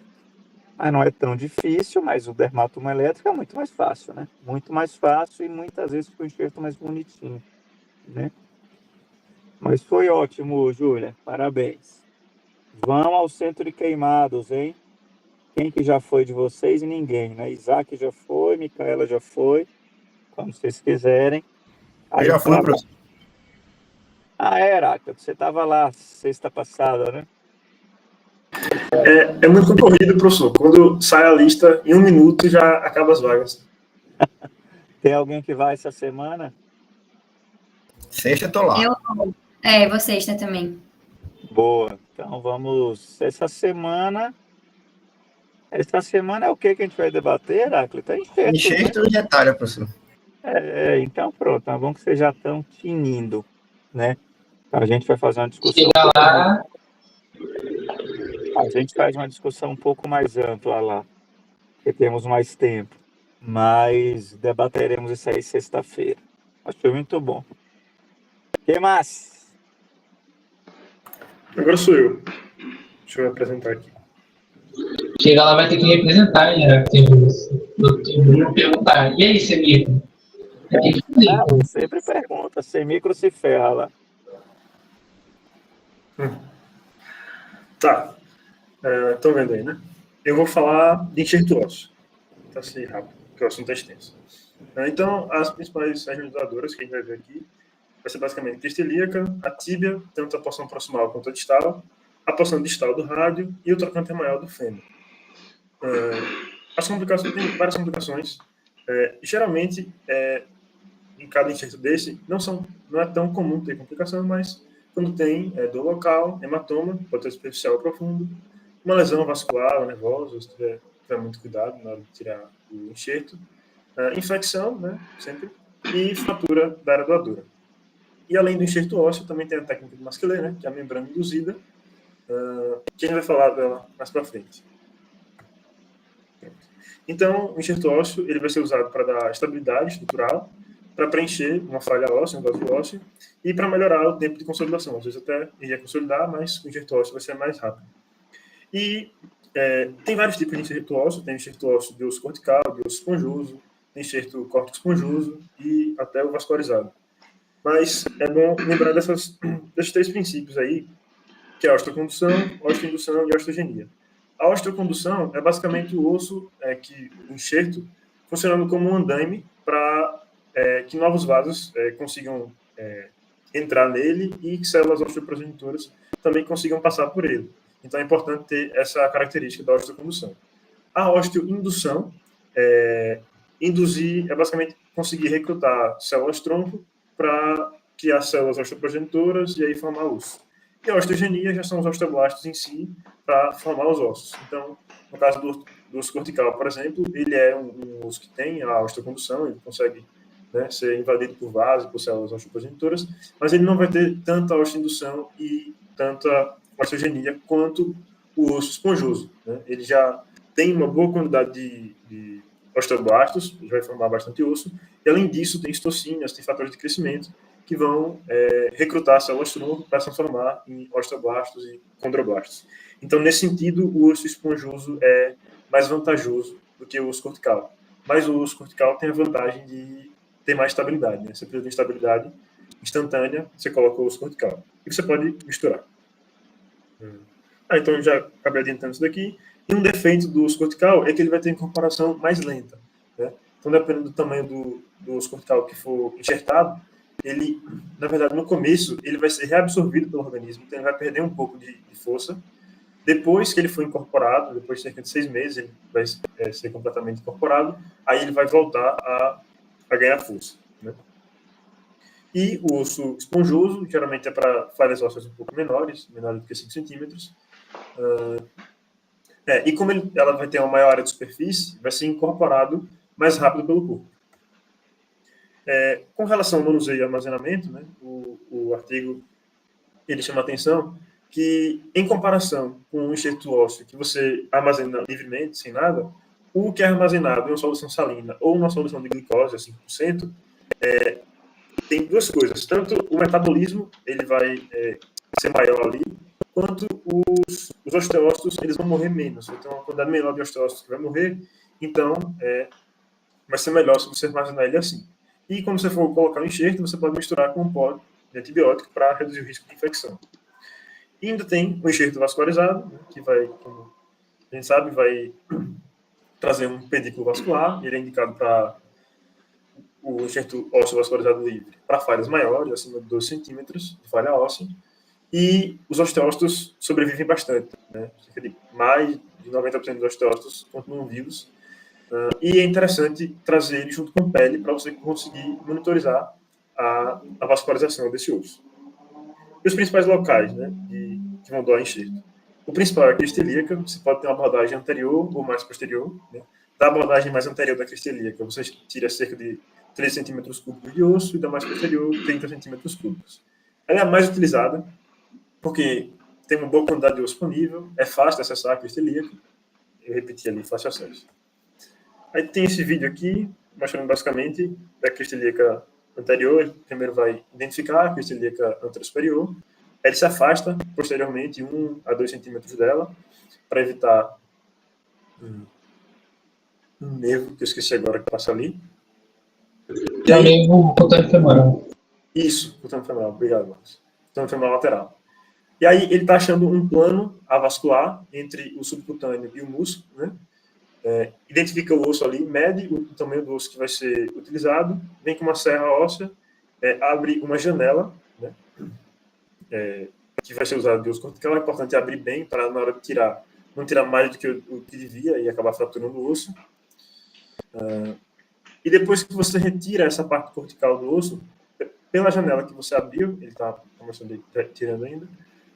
Mas não é tão difícil, mas o dermátomo elétrico é muito mais fácil, né? Muito mais fácil e muitas vezes com o enxerto mais bonitinho, né? Mas foi ótimo, Júlia. Parabéns. Vão ao centro de queimados, hein? Quem que já foi de vocês? Ninguém, né? Isaac já foi, Micaela já foi. Como vocês quiserem. Eu já fui, professor. Heráclito, você estava lá sexta passada, né? É muito concorrido, professor. Quando sai a lista, em 1 minuto já acaba as vagas. Tem alguém que vai essa semana? Sexta eu tô lá. Vou sexta também. Boa. Então vamos. Essa semana é o que a gente vai debater, Heráclito? É enxerto. Enxerto e retalho, professor. Então pronto. Tá bom que vocês já estão tinindo, né? Então, a gente vai fazer uma discussão. Chega lá. A gente faz uma discussão um pouco mais ampla lá, porque temos mais tempo. Mas debateremos isso aí sexta-feira. Achei muito bom. O que mais? Agora sou eu. Deixa eu me apresentar aqui. Chega lá, vai ter que representar, né? Vou perguntar. E aí, Semicro? Eu sempre pergunta. Semicro se ferra lá. Tá. Estão vendo aí, né? Eu vou falar de enxerto ósseo. Tá assim rápido, porque o assunto é extenso. Então, as principais regiões doadoras que a gente vai ver aqui vai ser basicamente a crista ilíaca, a tíbia, tanto a porção proximal quanto a distal, a porção distal do rádio e o trocante maior do fêmur. As complicações, tem várias complicações. Geralmente, em cada enxerto desse, não é tão comum ter complicação, mas quando tem dor local, hematoma, pode ser superficial ou profundo, uma lesão vascular ou nervosa, se tiver muito cuidado na hora de tirar o enxerto, infecção, né, sempre, e fratura da área doadora. E além do enxerto ósseo, também tem a técnica de Masquelet, né, que é a membrana induzida, que a gente vai falar dela mais para frente. Então, o enxerto ósseo ele vai ser usado para dar estabilidade estrutural, para preencher uma falha óssea, um vazio ósseo, e para melhorar o tempo de consolidação. Às vezes até iria consolidar, mas o enxerto ósseo vai ser mais rápido. E tem vários tipos de enxerto ósseo. Tem enxerto ósseo de osso cortical, de osso esponjoso, tem enxerto córtico esponjoso e até o vascularizado. Mas é bom lembrar desses 3 princípios aí, que é a osteocondução, osteoindução e a osteogenia. A osteocondução é basicamente o osso, o enxerto, funcionando como um andaime para que novos vasos consigam entrar nele e que células osteoprogenitoras também consigam passar por ele. Então é importante ter essa característica da osteocondução. A osteoindução induzir é basicamente conseguir recrutar células-tronco para criar células osteoprogenitoras e aí formar osso. E a osteogenia já são os osteoblastos em si para formar os ossos. Então, no caso do osso cortical, por exemplo, ele é um osso que tem a osteocondução, ele consegue ser invadido por vasos, por células osteoprogenitoras, mas ele não vai ter tanta osteoindução e tanta osteogenia quanto o osso esponjoso. Ele já tem uma boa quantidade de osteoblastos, ele vai formar bastante osso, e além disso tem citocinas, tem fatores de crescimento que vão recrutar células-tronco para se transformar em osteoblastos e condroblastos. Então, nesse sentido, o osso esponjoso é mais vantajoso do que o osso cortical. Mas o osso cortical tem a vantagem de ter mais estabilidade. Você precisa de estabilidade instantânea, você coloca o osso cortical. E você pode misturar. Então, já acabei adiantando isso daqui. E um defeito do osso cortical é que ele vai ter incorporação mais lenta. Então, dependendo do tamanho do osso cortical que for enxertado, ele, na verdade, no começo, ele vai ser reabsorvido pelo organismo, então ele vai perder um pouco de força. Depois que ele for incorporado, depois de cerca de 6 meses, ele vai ser completamente incorporado, aí ele vai voltar a ganhar força. E o osso esponjoso, geralmente é para falhas ósseas um pouco menores do que 5 centímetros. E como ela vai ter uma maior área de superfície, vai ser incorporado mais rápido pelo corpo. Com relação ao manuseio e armazenamento, o artigo ele chama a atenção que, em comparação com um enxerto ósseo que você armazena livremente, sem nada, o que é armazenado em uma solução salina ou uma solução de glicose, a 5%, tem 2 coisas. Tanto o metabolismo ele vai ser maior ali, quanto os osteócitos eles vão morrer menos. Então, uma quantidade menor de osteócitos que vai morrer, então vai ser melhor se você armazenar ele assim. E quando você for colocar o enxerto, você pode misturar com um pó de antibiótico para reduzir o risco de infecção. E ainda tem o enxerto vascularizado, que vai, como a gente sabe, vai trazer um pedículo vascular. Ele é indicado para o enxerto ósseo vascularizado livre para falhas maiores, acima de 12 centímetros de falha óssea. E os osteócitos sobrevivem bastante. Cerca de mais de 90% dos osteócitos continuam vivos. E é interessante trazer ele junto com pele para você conseguir monitorizar a vascularização desse osso. E os principais locais que vão doar enxerto. O principal é a crista ilíaca. Você pode ter uma abordagem anterior ou mais posterior. Da abordagem mais anterior da crista ilíaca, você tira cerca de 3 centímetros cúbicos de osso e da mais posterior, 30 centímetros cúbicos. Ela é a mais utilizada porque tem uma boa quantidade de osso disponível, é fácil de acessar a crista ilíaca. Eu repeti ali, fácil acesso. Aí tem esse vídeo aqui, mostrando basicamente da crista ilíaca anterior. Ele primeiro vai identificar a crista ilíaca anterosuperior. Ele se afasta posteriormente 1 a 2 centímetros dela, para evitar um nervo, que eu esqueci agora, que passa ali. E aí, o cutâneo femoral. Isso, cutâneo femoral. Obrigado, Marcos. Cutâneo femoral lateral. E aí ele está achando um plano avascular entre o subcutâneo e o músculo, identifica o osso ali, mede o tamanho do osso que vai ser utilizado, vem com uma serra óssea, abre uma janela, que vai ser usada de osso cortical. É importante abrir bem para, na hora de tirar, não tirar mais do que o que devia e acabar fraturando o osso. E depois que você retira essa parte cortical do osso, pela janela que você abriu, ele está começando tirando ainda,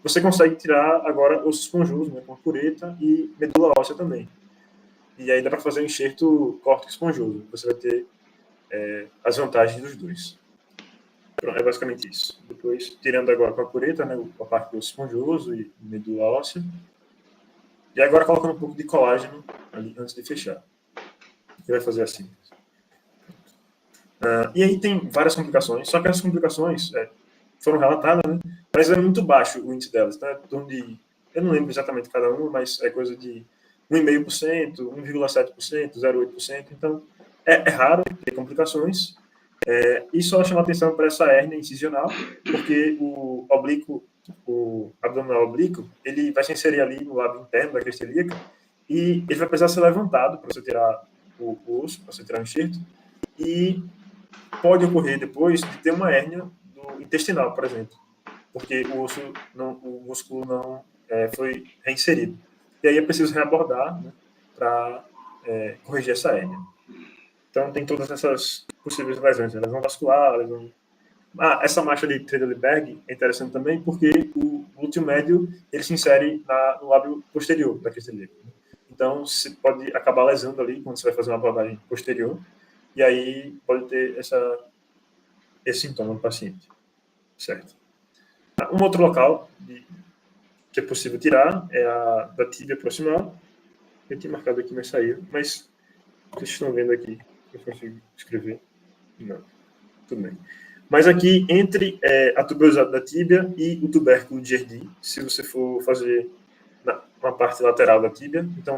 você consegue tirar agora osso esponjoso, com cureta e medula óssea também. E aí dá para fazer um enxerto córtico esponjoso. Você vai ter as vantagens dos dois. Pronto, é basicamente isso. Depois, tirando agora com a cureta, a parte do osso esponjoso e medula óssea. E agora colocando um pouco de colágeno ali antes de fechar. que vai fazer assim. E aí tem várias complicações, só que as complicações foram relatadas, né? Mas é muito baixo o índice delas, tá? Em torno de, eu não lembro exatamente cada uma, mas é coisa de 1,5%, 1,7%, 0,8%. Então, é raro ter complicações. E só chama atenção para essa hérnia incisional, porque o abdominal oblíquo, ele vai se inserir ali no lábio interno da crista ilíaca e ele vai precisar ser levantado para você tirar o osso, para você tirar o enxerto, e pode ocorrer depois de ter uma hérnia do intestinal, por exemplo, porque o músculo não foi reinserido. E aí é preciso reabordar, né, para corrigir essa hérnia. Então, tem todas essas possíveis lesões, lesão vascular, lesão... essa marcha de Trendelenburg é interessante também porque o glúteo médio ele se insere no lábio posterior da crista ilíaca. Então, você pode acabar lesando ali quando você vai fazer uma abordagem posterior, e aí pode ter esse sintoma no paciente. Certo? Um outro local que é possível tirar é a da tíbia proximal. Eu tinha marcado aqui, mas saiu. Mas vocês estão vendo aqui. Eu consigo escrever? Não. Tudo bem. Mas aqui, entre a tuberosidade da tíbia e o tubérculo de Gerdy, se você for fazer uma parte lateral da tíbia, então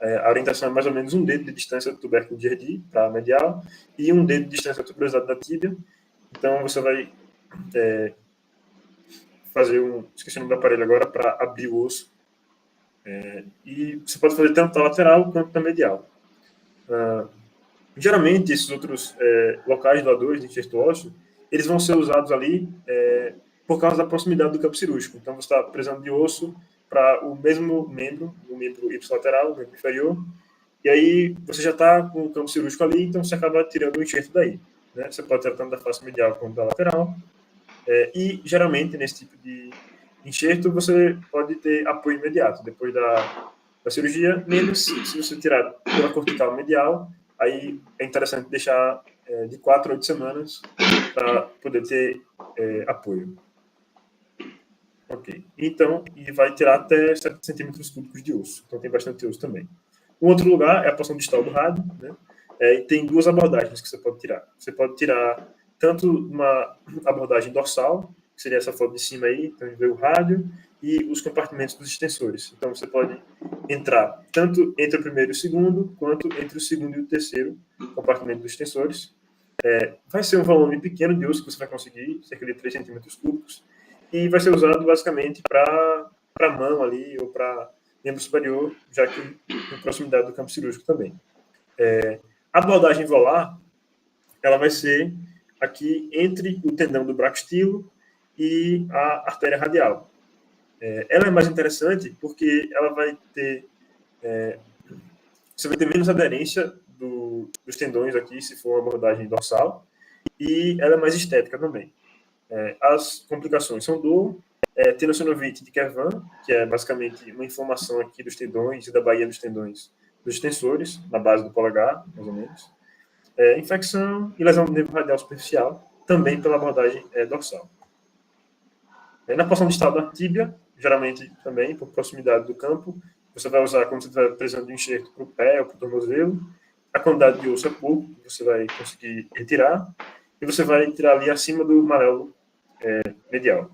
a orientação é mais ou menos um dedo de distância do tubérculo de Gerdy para a medial e um dedo de distância da tuberosidade da tíbia. Então, você vai fazer esqueci o nome do aparelho agora, para abrir o osso. E você pode fazer tanto na lateral quanto na medial. Geralmente, esses outros locais doadores de enxerto ósseo, eles vão ser usados ali por causa da proximidade do campo cirúrgico. Então, você está precisando de osso para o mesmo membro, o membro ipsilateral, o membro inferior, e aí você já está com o campo cirúrgico ali, então você acaba tirando o enxerto daí. Né? Você pode tirar tanto da face medial quanto da lateral. E, geralmente, nesse tipo de enxerto, você pode ter apoio imediato depois da cirurgia, menos se você tirar pela cortical medial, aí é interessante deixar de 4 a 8 semanas para poder ter apoio. Ok. Então, e vai tirar até 7 centímetros cúbicos de osso. Então, tem bastante osso também. Um outro lugar é a porção distal do rádio, né? E tem duas abordagens que você pode tirar. Você pode tirar tanto uma abordagem dorsal, que seria essa foto de cima aí, então vê o rádio, e os compartimentos dos extensores. Então, você pode entrar tanto entre o primeiro e o segundo, quanto entre o segundo e o terceiro compartimento dos extensores. Vai ser um volume pequeno de osso que você vai conseguir, cerca de 3 centímetros cúbicos, e vai ser usado basicamente para mão ali, ou para membro superior, já que tem proximidade do campo cirúrgico também. A abordagem volar, ela vai ser aqui entre o tendão do bracostilo e a artéria radial. Ela é mais interessante porque ela vai ter... você vai ter menos aderência dos tendões aqui, se for uma abordagem dorsal, e ela é mais estética também. As complicações são dor, tenossinovite de Kervan, que é basicamente uma inflamação aqui dos tendões e da baía dos tendões dos extensores, na base do polegar, mais ou menos. Infecção e lesão do nervo radial superficial, também pela abordagem dorsal. Na porção distal da tíbia, geralmente também por proximidade do campo, você vai usar quando você estiver precisando de enxerto para o pé ou para o tornozelo. A quantidade de osso é pouco, você vai conseguir retirar, e você vai tirar ali acima do maréolo medial.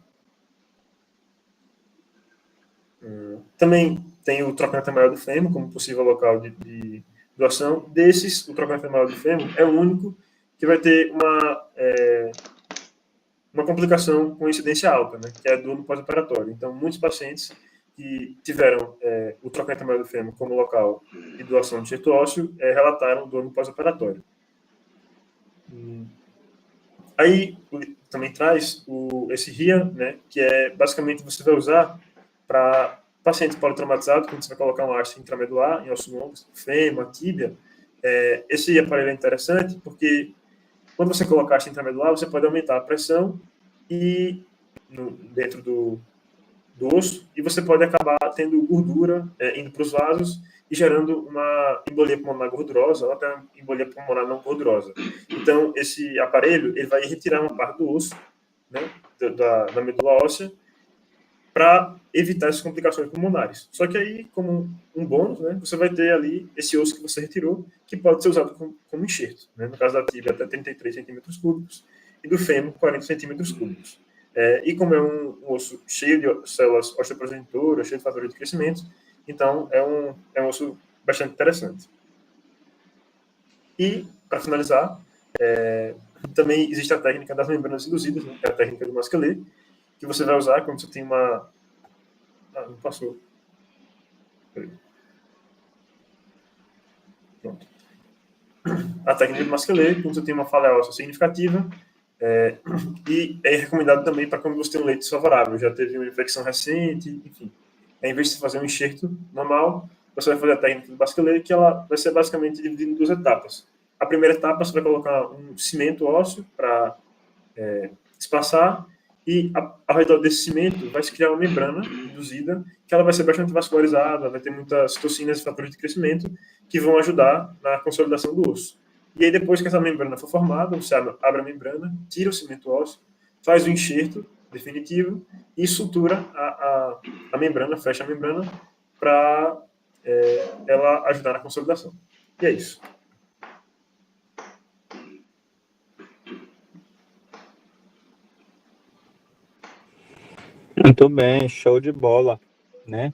Também tem o trocânter maior do fêmur como possível local de doação. Desses, o trocânter maior do fêmur é o único que vai ter uma complicação com incidência alta, né, que é a dor no pós-operatório. Então, muitos pacientes que tiveram o trocânter maior do fêmur como local de doação de enxerto ósseo relataram dor no pós-operatório. Aí, também traz esse RIA, né, que basicamente você vai usar para pacientes politraumatizados, quando você vai colocar um haste intramedular em osso longo, fêmur, tíbia. Esse aparelho é interessante porque quando você colocar a haste intramedular, você pode aumentar a pressão dentro do osso, e você pode acabar tendo gordura indo para os vasos e gerando uma embolia pulmonar gordurosa ou até uma embolia pulmonar não gordurosa. Então, esse aparelho ele vai retirar uma parte do osso, né, da medula óssea, para evitar essas complicações pulmonares. Só que aí, como um bônus, né, você vai ter ali esse osso que você retirou, que pode ser usado como enxerto. Né? No caso da tíbia, até 33 centímetros cúbicos, e do fêmur, 40 centímetros cúbicos. E como é um osso cheio de células osteoprogenitoras, cheio de fatores de crescimento, então é um osso bastante interessante. E, para finalizar, também existe a técnica das membranas induzidas, né, que é a técnica do Masquelet, que você vai usar quando você tem uma... não passou. Pronto. A técnica do Masquelet, quando você tem uma falha óssea significativa, e é recomendado também para quando você tem um leito desfavorável, já teve uma infecção recente, enfim. Em vez de fazer um enxerto normal, você vai fazer a técnica do Masquelet, que ela vai ser basicamente dividida em 2 etapas. A primeira etapa, você vai colocar um cimento ósseo para espaçar, e ao redor desse cimento vai se criar uma membrana induzida, que ela vai ser bastante vascularizada, vai ter muitas toxinas e fatores de crescimento que vão ajudar na consolidação do osso. E aí, depois que essa membrana for formada, você abre a membrana, tira o cimento ósseo, faz o enxerto definitivo e sutura a membrana, fecha a membrana, para ela ajudar na consolidação. E é isso. Muito bem, show de bola, né?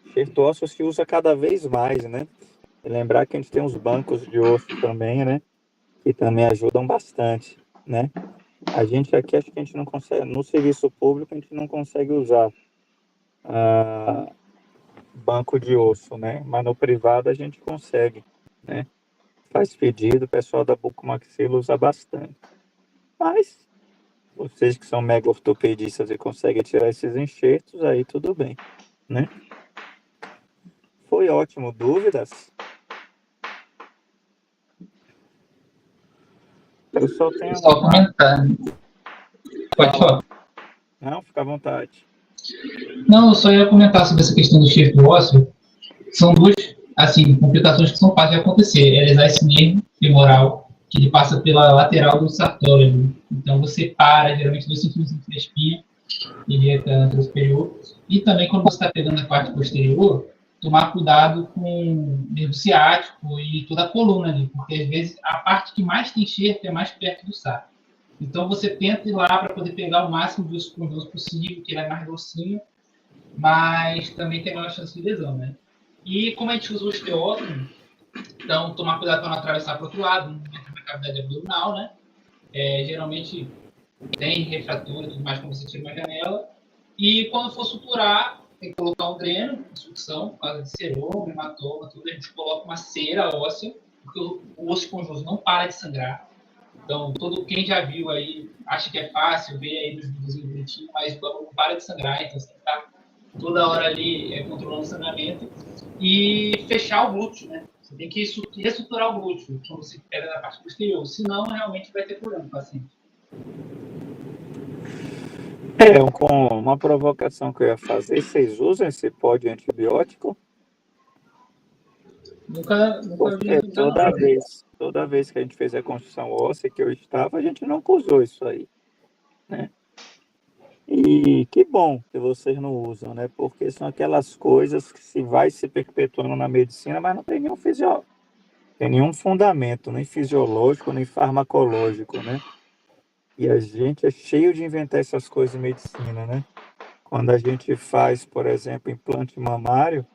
Enxerto ósseo se usa cada vez mais, né? E lembrar que a gente tem os bancos de osso também, né? Que também ajudam bastante, né? A gente aqui, acho que a gente não consegue, no serviço público, a gente não consegue usar banco de osso, né? Mas no privado a gente consegue, né? Faz pedido, o pessoal da bucomaxila usa bastante. Mas vocês que são mega ortopedistas e conseguem tirar esses enxertos, aí tudo bem, né? Foi ótimo. Dúvidas? Eu só tenho... Só comentar. Pode falar. Não, fica à vontade. Não, eu só ia comentar sobre essa questão do enxerto ósseo. São 2, assim, complicações que são fáceis de acontecer. É lesar esse nervo femoral, que ele passa pela lateral do sartólogo. Então, você para, geralmente, 2 centímetros da espinha, ele é na superior. E também, quando você está pegando a parte posterior, tomar cuidado com o nervo ciático e toda a coluna ali, porque, às vezes, a parte que mais tem enxerto é mais perto do saco. Então, você tenta ir lá para poder pegar o máximo de osso possível, que ele é mais grossinho, mas também tem maior chance de lesão, né? E como a gente usa o osteótomo, então tomar cuidado para não atravessar para o outro lado, não entrar na cavidade abdominal, né? Geralmente tem refratura e tudo mais quando você tira uma janela. E quando for suturar, tem que colocar um dreno, sucção, por causa de seroma, hematoma, tudo. A gente coloca uma cera óssea, porque o osso esponjoso não para de sangrar. Então, quem já viu aí, acha que é fácil ver aí nos vídeos bonitinhos, mas não para de sangrar, então você tem que estar toda hora ali controlando o sangramento. E fechar o glúteo, né? Você tem que reestruturar o glúteo quando você pega na parte posterior, senão realmente vai ter problema com o paciente. Com uma provocação que eu ia fazer, vocês usam esse pó de antibiótico? Nunca Porque toda vez que a gente fez a reconstrução óssea que eu estava, a gente nunca usou isso aí, né? E que bom que vocês não usam, né? Porque são aquelas coisas que se vai se perpetuando na medicina, mas não tem nenhum fundamento, nem fisiológico, nem farmacológico, né? E a gente é cheio de inventar essas coisas em medicina, né? Quando a gente faz, por exemplo, implante mamário,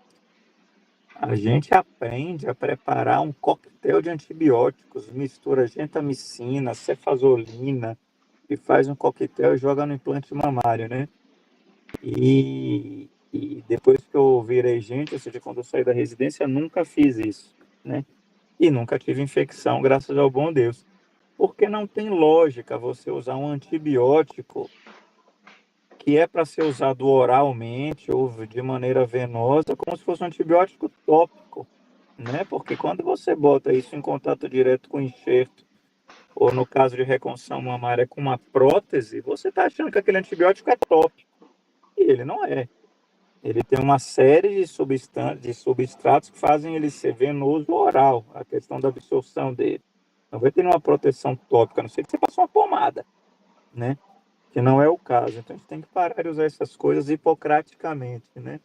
a gente aprende a preparar um coquetel de antibióticos, mistura gentamicina, cefazolina, e faz um coquetel e joga no implante mamário, né? E depois que eu virei gente, ou seja, quando eu saí da residência, nunca fiz isso, né? E nunca tive infecção, graças ao bom Deus. Porque não tem lógica você usar um antibiótico que é para ser usado oralmente ou de maneira venosa, como se fosse um antibiótico tópico, né? Porque quando você bota isso em contato direto com o enxerto, ou no caso de reconstrução mamária com uma prótese, você está achando que aquele antibiótico é tópico. E ele não é. Ele tem uma série de substratos que fazem ele ser venoso oral, a questão da absorção dele. Não vai ter uma proteção tópica, a não ser que você passe uma pomada, né? que não é o caso. Então a gente tem que parar de usar essas coisas hipocraticamente, né?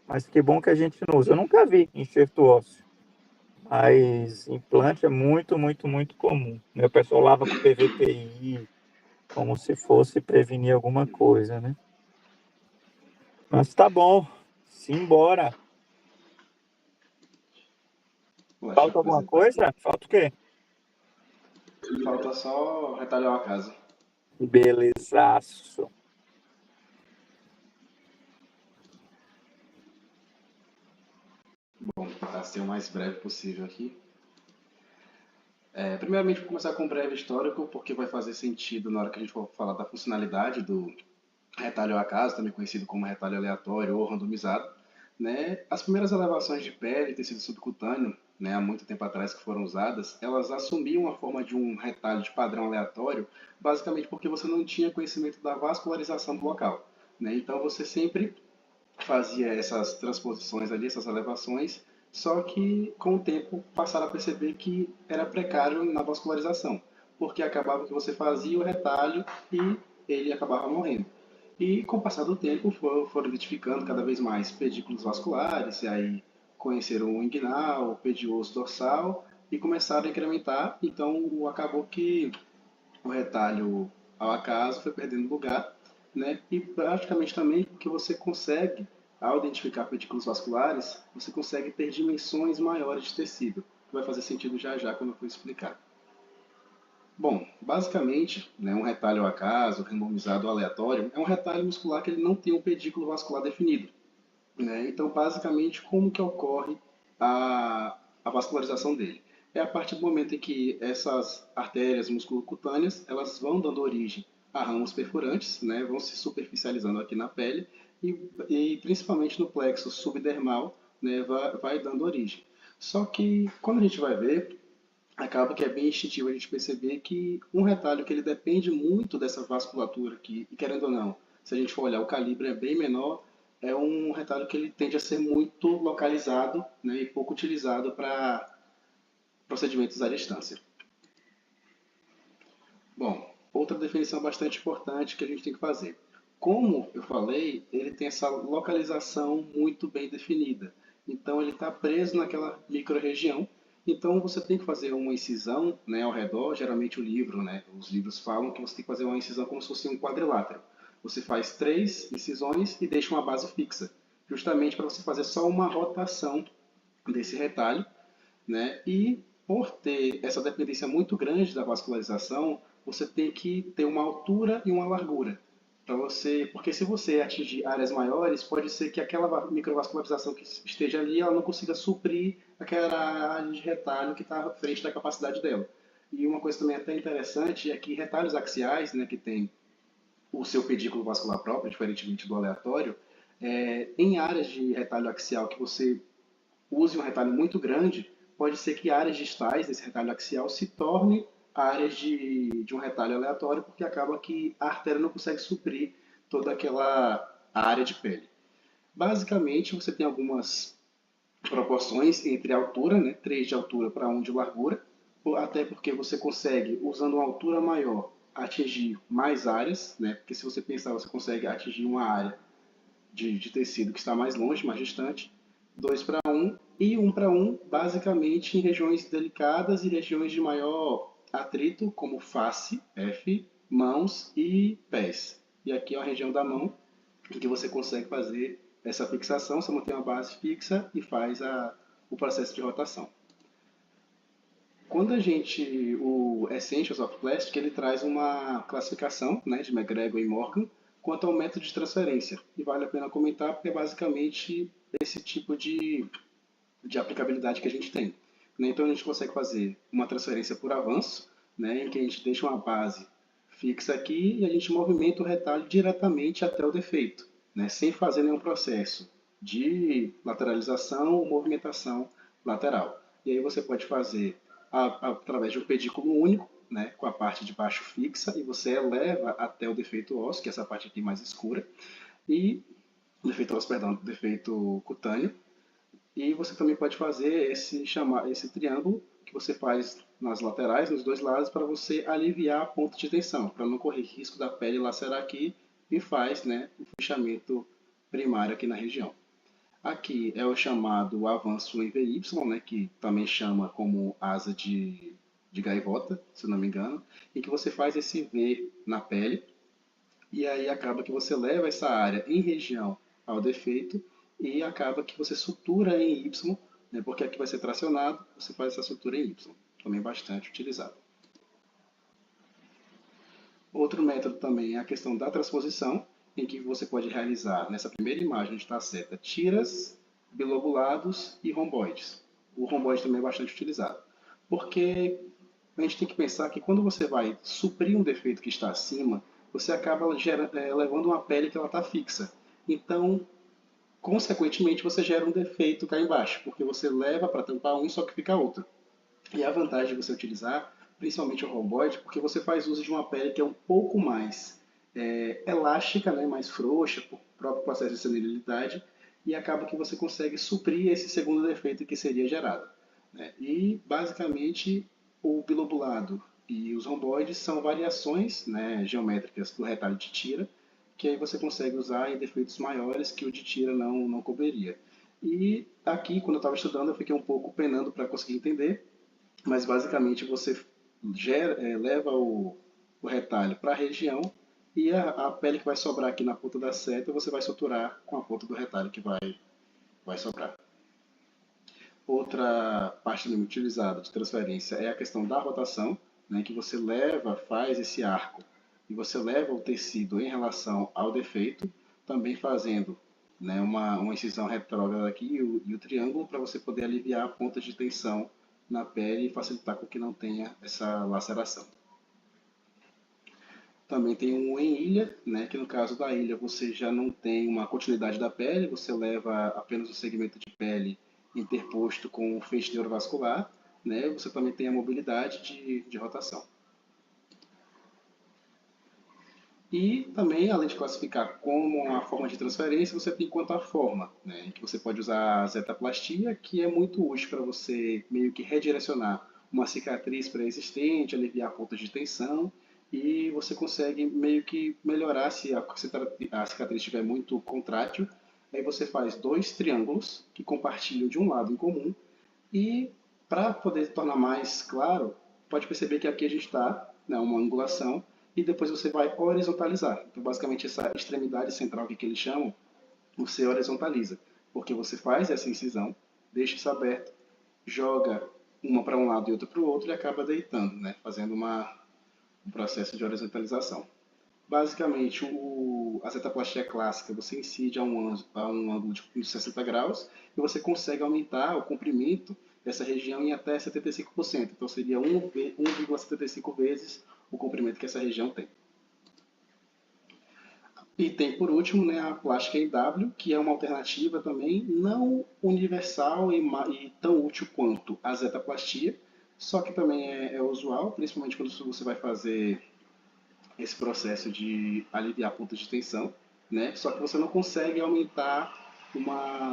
Mas que bom que a gente não usa. Eu nunca vi enxerto ósseo, mas implante é muito, muito, muito comum, né? O pessoal lava com PVPI, como se fosse prevenir alguma coisa, né? Mas tá bom, simbora. Vou deixar Falta alguma apresentar aqui. coisa? Falta o quê? Falta só retalhar a casa. Belezaço. Bom, vou tentar ser o mais breve possível aqui. Primeiramente, vou começar com um breve histórico, porque vai fazer sentido na hora que a gente for falar da funcionalidade do retalho ao acaso, também conhecido como retalho aleatório ou randomizado. Né? As primeiras elevações de pele e tecido subcutâneo, né, há muito tempo atrás que foram usadas, elas assumiam a forma de um retalho de padrão aleatório, basicamente porque você não tinha conhecimento da vascularização do local. Né? Então você sempre fazia essas transposições ali, essas elevações, só que com o tempo passaram a perceber que era precário na vascularização, porque acabava que você fazia o retalho e ele acabava morrendo. E com o passar do tempo foram identificando cada vez mais pedículos vasculares, e aí conheceram o inguinal, o pedioso dorsal, e começaram a incrementar, então acabou que o retalho ao acaso foi perdendo lugar, né? E praticamente também porque você consegue, ao identificar pedículos vasculares, você consegue ter dimensões maiores de tecido, que vai fazer sentido já já quando eu for explicar. Bom, basicamente, né, um retalho ao acaso, randomizado ou aleatório, é um retalho muscular que ele não tem um pedículo vascular definido. Né? Então, basicamente, como que ocorre a vascularização dele? É a partir do momento em que essas artérias musculocutâneas elas vão dando origem a ramos perfurantes, né? Vão se superficializando aqui na pele e principalmente no plexo subdermal, né? Vai dando origem. Só que quando a gente vai ver, acaba que é bem instintivo a gente perceber que um retalho que ele depende muito dessa vasculatura aqui, e querendo ou não, se a gente for olhar o calibre é bem menor, é um retalho que ele tende a ser muito localizado, né, e pouco utilizado para procedimentos à distância. Bom, outra definição bastante importante que a gente tem que fazer. Como eu falei, ele tem essa localização muito bem definida. Então ele está preso naquela microrregião. Então você tem que fazer uma incisão, né, ao redor. Geralmente o livro, né, os livros falam que você tem que fazer uma incisão como se fosse um quadrilátero. Você faz 3 incisões e deixa uma base fixa, justamente para você fazer só uma rotação desse retalho, né? E por ter essa dependência muito grande da vascularização, você tem que ter uma altura e uma largura. Para você, porque se você atingir áreas maiores, pode ser que aquela microvascularização que esteja ali, ela não consiga suprir aquela área de retalho que está à frente da capacidade dela. E uma coisa também até interessante é que retalhos axiais, né, que tem o seu pedículo vascular próprio, diferentemente do aleatório, em áreas de retalho axial que você use um retalho muito grande, pode ser que áreas distais desse retalho axial se tornem áreas de um retalho aleatório, porque acaba que a artéria não consegue suprir toda aquela área de pele. Basicamente, você tem algumas proporções entre a altura, né, 3 de altura para 1 de largura, até porque você consegue, usando uma altura maior, atingir mais áreas, né, porque se você pensar, você consegue atingir uma área de tecido que está mais longe, mais distante, 2 para 1 e 1 para 1, basicamente em regiões delicadas e regiões de maior atrito, como face, F, mãos e pés. E aqui é a região da mão, em que você consegue fazer essa fixação, você mantém uma base fixa e faz o processo de rotação. Quando o Essentials of Plastic, ele traz uma classificação, né, de McGregor e Morgan, quanto ao método de transferência. E vale a pena comentar porque é basicamente esse tipo de aplicabilidade que a gente tem. Né? Então a gente consegue fazer uma transferência por avanço, né, em que a gente deixa uma base fixa aqui e a gente movimenta o retalho diretamente até o defeito, né, sem fazer nenhum processo de lateralização ou movimentação lateral. E aí você pode fazer através de um pedículo único, né, com a parte de baixo fixa, e você eleva até o defeito ósseo, que é essa parte aqui mais escura, e defeito ósseo, perdão, defeito cutâneo, E você também pode fazer esse triângulo que você faz nas laterais, nos dois lados, para você aliviar a ponta de tensão, para não correr risco da pele lacerar aqui e faz, né, o fechamento primário aqui na região. Aqui é o chamado avanço em VY, né, que também chama como asa de gaivota, se não me engano, em que você faz esse V na pele e aí acaba que você leva essa área em região ao defeito e acaba que você sutura em Y, né, porque aqui vai ser tracionado, você faz essa sutura em Y, também bastante utilizado. Outro método também é a questão da transposição, em que você pode realizar, nessa primeira imagem onde está a seta, tiras, bilobulados e romboides. O romboide também é bastante utilizado, porque a gente tem que pensar que quando você vai suprir um defeito que está acima, você acaba levando uma pele que ela está fixa. Então, consequentemente, você gera um defeito cá embaixo, porque você leva para tampar um, só que fica outro. E a vantagem de você utilizar, principalmente o romboide, porque você faz uso de uma pele que é um pouco mais elástica, né, mais frouxa, por próprio processo de senilidade, e acaba que você consegue suprir esse segundo defeito que seria gerado, né? E, basicamente, o bilobulado e os romboides são variações, né, geométricas do retalho de tira, que aí você consegue usar em defeitos maiores que o de tira não coberia. E aqui, quando eu estava estudando, eu fiquei um pouco penando para conseguir entender, mas basicamente você leva o retalho para a região e a pele que vai sobrar aqui na ponta da seta você vai suturar com a ponta do retalho que vai sobrar. Outra parte também utilizada de transferência é a questão da rotação, né, que você faz esse arco e você leva o tecido em relação ao defeito, também fazendo, né, uma incisão retrógrada aqui e o triângulo para você poder aliviar a ponta de tensão na pele e facilitar com que não tenha essa laceração. Também tem um em ilha, né, que no caso da ilha você já não tem uma continuidade da pele, você leva apenas o segmento de pele interposto com o feixe neurovascular, né, você também tem a mobilidade de rotação. E também, além de classificar como uma forma de transferência, você tem quanto à forma, né, em que você pode usar a zetaplastia, que é muito útil para você meio que redirecionar uma cicatriz pré-existente, aliviar pontos de tensão, e você consegue meio que melhorar se a cicatriz estiver muito contrátil. Aí você faz 2 triângulos que compartilham de um lado em comum, e para poder tornar mais claro, pode perceber que aqui a gente está, né, uma angulação, e depois você vai horizontalizar. Então, basicamente, essa extremidade central que eles chamam, você horizontaliza, porque você faz essa incisão, deixa isso aberto, joga uma para um lado e outra para o outro e acaba deitando, né, fazendo um processo de horizontalização. Basicamente, a zetaplastia clássica, você incide a um ângulo de 60 graus e você consegue aumentar o comprimento dessa região em até 75%. Então, seria 1,75 vezes o comprimento que essa região tem. E tem, por último, né, a plástica em W, que é uma alternativa também não universal e tão útil quanto a zetaplastia, só que também é usual, principalmente quando você vai fazer esse processo de aliviar pontos de tensão, né? Só que você não consegue aumentar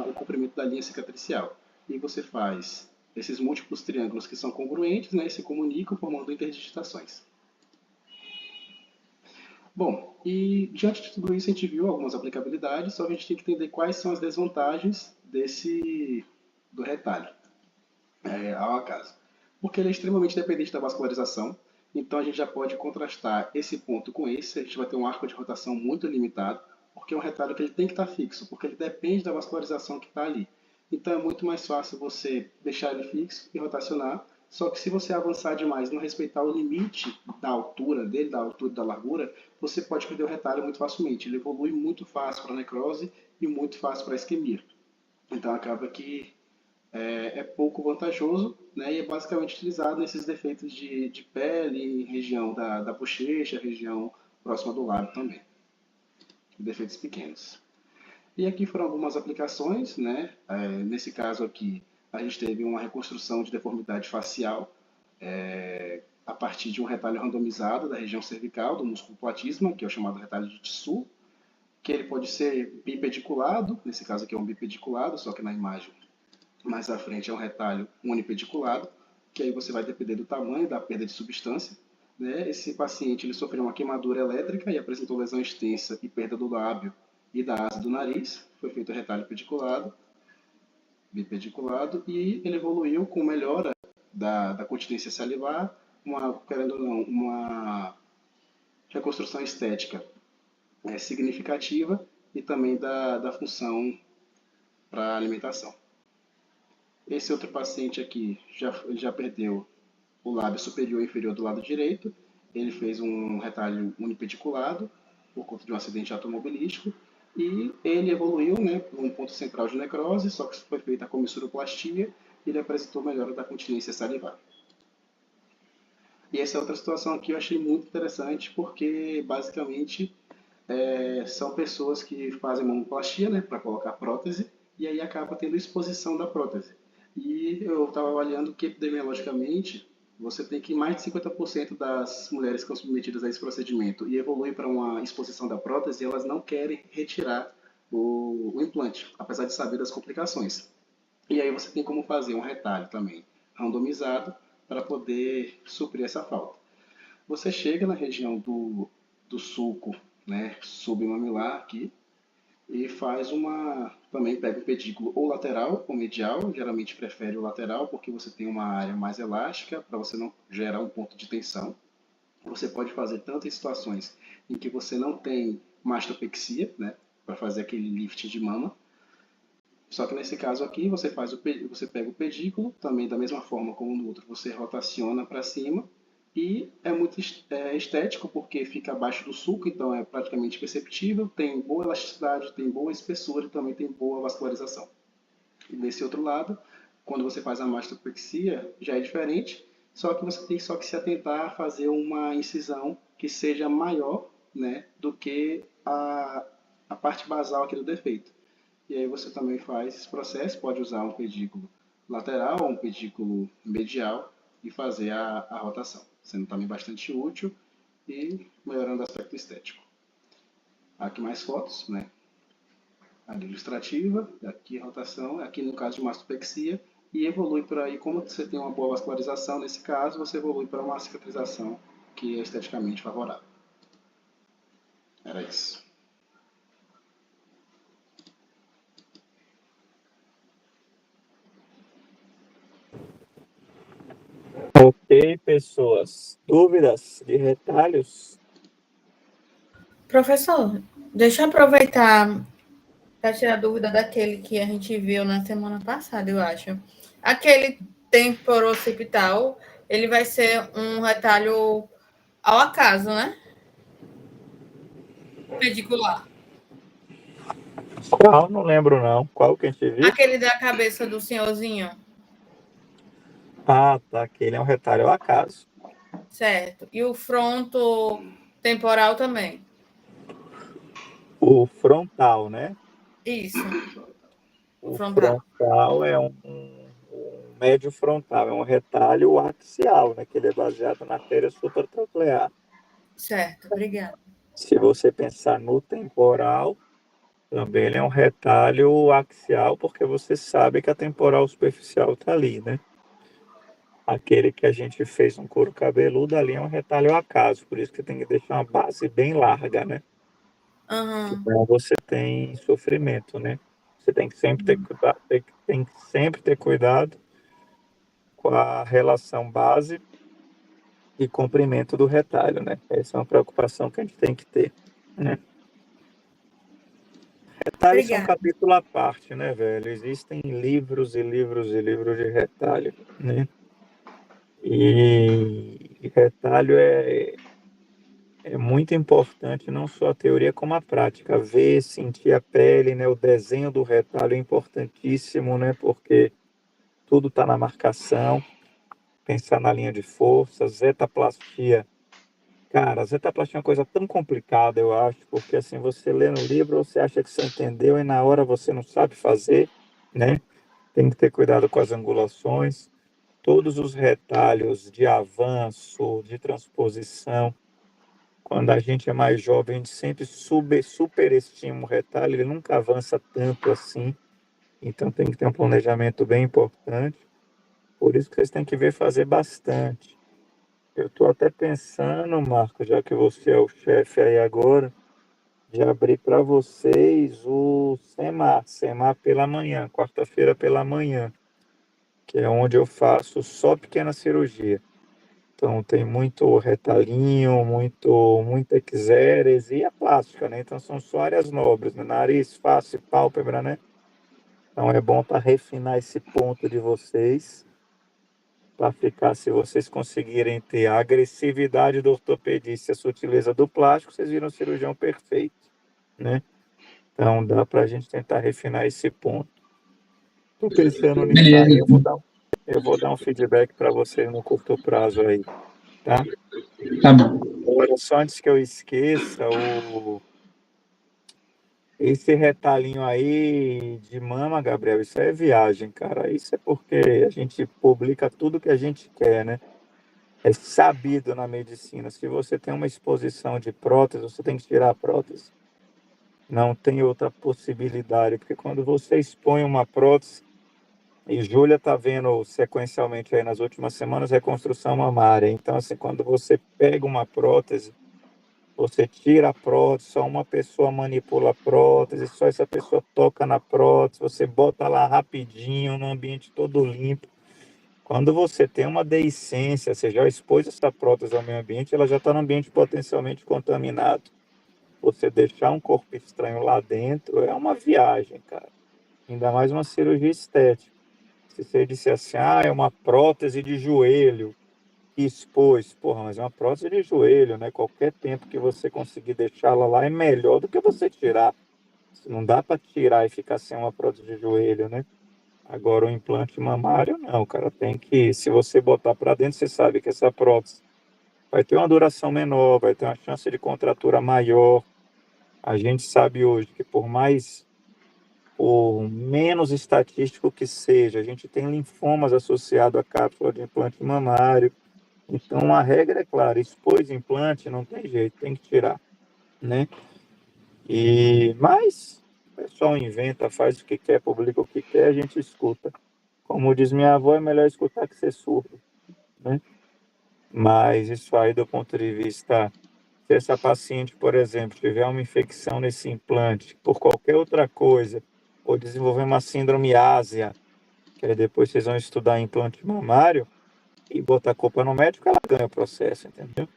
o comprimento da linha cicatricial. E você faz esses múltiplos triângulos que são congruentes, né, e se comunicam formando interdigitações. Bom, e diante de tudo isso a gente viu algumas aplicabilidades, só que a gente tem que entender quais são as desvantagens do retalho ao acaso. Porque ele é extremamente dependente da vascularização, então a gente já pode contrastar esse ponto com esse, a gente vai ter um arco de rotação muito limitado, porque é um retalho que ele tem que estar fixo, porque ele depende da vascularização que está ali. Então é muito mais fácil você deixar ele fixo e rotacionar, só que se você avançar demais e não respeitar o limite da altura dele, da altura e da largura, você pode perder o retalho muito facilmente. Ele evolui muito fácil para necrose e muito fácil para isquemia. Então acaba que é pouco vantajoso, né, e é basicamente utilizado nesses defeitos de pele, região da bochecha, região próxima do lábio também. Defeitos pequenos. E aqui foram algumas aplicações, né? Nesse caso aqui, a gente teve uma reconstrução de deformidade facial a partir de um retalho randomizado da região cervical, do músculo platisma, que é o chamado retalho de Tissot, que ele pode ser bipediculado, nesse caso aqui é um bipediculado, só que na imagem Mais à frente é um retalho unipediculado, que aí você vai depender do tamanho da perda de substância. Né? Esse paciente ele sofreu uma queimadura elétrica e apresentou lesão extensa e perda do lábio e da asa do nariz. Foi feito o retalho pediculado, bipediculado, e ele evoluiu com melhora da continência salivar, querendo ou não, uma reconstrução estética significativa e também da função para alimentação. Esse outro paciente aqui já perdeu o lábio superior e inferior do lado direito. Ele fez um retalho unipediculado por conta de um acidente automobilístico e ele evoluiu, né, por um ponto central de necrose, só que foi feita a comissuroplastia e ele apresentou melhora da continência salivar. E essa outra situação aqui eu achei muito interessante porque basicamente são pessoas que fazem mamoplastia, né, para colocar prótese, e aí acaba tendo exposição da prótese. E eu estava avaliando que epidemiologicamente você tem que mais de 50% das mulheres que são submetidas a esse procedimento e evoluem para uma exposição da prótese, elas não querem retirar o implante, apesar de saber das complicações. E aí você tem como fazer um retalho também randomizado para poder suprir essa falta. Você chega na região do sulco, né, submamilar aqui, e faz também pega um pedículo ou lateral ou medial, geralmente prefere o lateral porque você tem uma área mais elástica para você não gerar um ponto de tensão. Você pode fazer tanto em situações em que você não tem mastopexia, né, para fazer aquele lift de mama. Só que nesse caso aqui você pega o pedículo, também da mesma forma como no outro, você rotaciona para cima. E é muito estético porque fica abaixo do sulco, então é praticamente perceptível, tem boa elasticidade, tem boa espessura e também tem boa vascularização. E desse outro lado, quando você faz a mastopexia, já é diferente, só que você tem só que se atentar a fazer uma incisão que seja maior, né, do que a parte basal aqui do defeito. E aí você também faz esse processo, pode usar um pedículo lateral ou um pedículo medial e fazer a rotação, sendo também bastante útil e melhorando o aspecto estético. Aqui mais fotos, né? Ali ilustrativa, aqui rotação, aqui no caso de mastopexia, e evolui por aí, como você tem uma boa vascularização, nesse caso, você evolui para uma cicatrização que é esteticamente favorável. Era isso. Ok, pessoas. Dúvidas de retalhos? Professor, deixa eu aproveitar para tirar dúvida daquele que a gente viu na semana passada, eu acho. Aquele temporocipital, ele vai ser um retalho ao acaso, né? Pedicular. Qual? Não lembro, não. Qual que a gente viu? Aquele da cabeça do senhorzinho. Ah, tá. Aquele é um retalho ao acaso. Certo. E o fronto temporal também. O frontal, né? Isso. O Frontal. frontal é um médio frontal, é um retalho axial, né? Que ele é baseado na artéria supratronclear. Certo, obrigada. Se você pensar no temporal, também ele é um retalho axial, porque você sabe que a temporal superficial está ali, né? Aquele que a gente fez um couro cabeludo ali é um retalho ao acaso, por isso que tem que deixar uma base bem larga, né? Uhum. Senão você tem sofrimento, né? Você tem que sempre ter cuidado, tem que sempre ter cuidado com a relação base e comprimento do retalho, né? Essa é uma preocupação que a gente tem que ter, né? Retalhos são um Obrigada. capítulo à parte, né, velho? Existem livros e livros e livros de retalho, né? E retalho é muito importante, não só a teoria como a prática. Ver, sentir a pele, né? O desenho do retalho é importantíssimo, né? Porque tudo está na marcação. Pensar na linha de força, zetaplastia. Cara, a zetaplastia é uma coisa tão complicada, eu acho, porque assim, você lê no livro, você acha que você entendeu e na hora você não sabe fazer, né? Tem que ter cuidado com as angulações. Todos os retalhos de avanço, de transposição. Quando a gente é mais jovem, a gente sempre superestima o retalho, ele nunca avança tanto assim. Então tem que ter um planejamento bem importante. Por isso que vocês têm que ver fazer bastante. Eu estou até pensando, Marco, já que você é o chefe aí agora, de abrir para vocês o SEMAR pela manhã, quarta-feira pela manhã, que é onde eu faço só pequena cirurgia. Então tem muito retalhinho, muita exérese e a plástica, né? Então são só áreas nobres, né? Nariz, face, pálpebra, né? Então é bom para refinar esse ponto de vocês, para ficar, se vocês conseguirem ter a agressividade do ortopedista, a sutileza do plástico, vocês viram o cirurgião perfeito, né? Então dá para a gente tentar refinar esse ponto. Estou pensando nisso aí, Beleza. eu vou dar um feedback para vocês no curto prazo aí, tá? Tá bom. Agora, só antes que eu esqueça, esse retalhinho aí de mama, Gabriel, isso é viagem, cara. Isso é porque a gente publica tudo que a gente quer, né? É sabido na medicina. Se você tem uma exposição de prótese, você tem que tirar a prótese. Não tem outra possibilidade, porque quando você expõe uma prótese, e Júlia está vendo sequencialmente aí nas últimas semanas reconstrução mamária. Então, assim, quando você pega uma prótese, você tira a prótese, só uma pessoa manipula a prótese, só essa pessoa toca na prótese, você bota lá rapidinho, no ambiente todo limpo. Quando você tem uma deiscência, você já expôs essa prótese ao meio ambiente, ela já está no ambiente potencialmente contaminado. Você deixar um corpo estranho lá dentro é uma viagem, cara. Ainda mais uma cirurgia estética. Se você disser assim, é uma prótese de joelho que expôs, porra, mas é uma prótese de joelho, né? Qualquer tempo que você conseguir deixá-la lá é melhor do que você tirar. Não dá para tirar e ficar sem uma prótese de joelho, né? Agora o implante mamário, não, cara, tem que, se você botar para dentro, você sabe que essa prótese vai ter uma duração menor, vai ter uma chance de contratura maior. A gente sabe hoje que por menos estatístico que seja, a gente tem linfomas associados à cápsula de implante mamário. Então, a regra é clara, expôs implante, não tem jeito, tem que tirar, né? Mas o pessoal inventa, faz o que quer, publica o que quer, a gente escuta. Como diz minha avó, é melhor escutar que ser surdo, né? Mas isso aí, do ponto de vista, se essa paciente, por exemplo, tiver uma infecção nesse implante, por qualquer outra coisa, ou desenvolver uma síndrome ásia, que aí depois vocês vão estudar implante mamário, e botar a culpa no médico, ela ganha o processo, entendeu?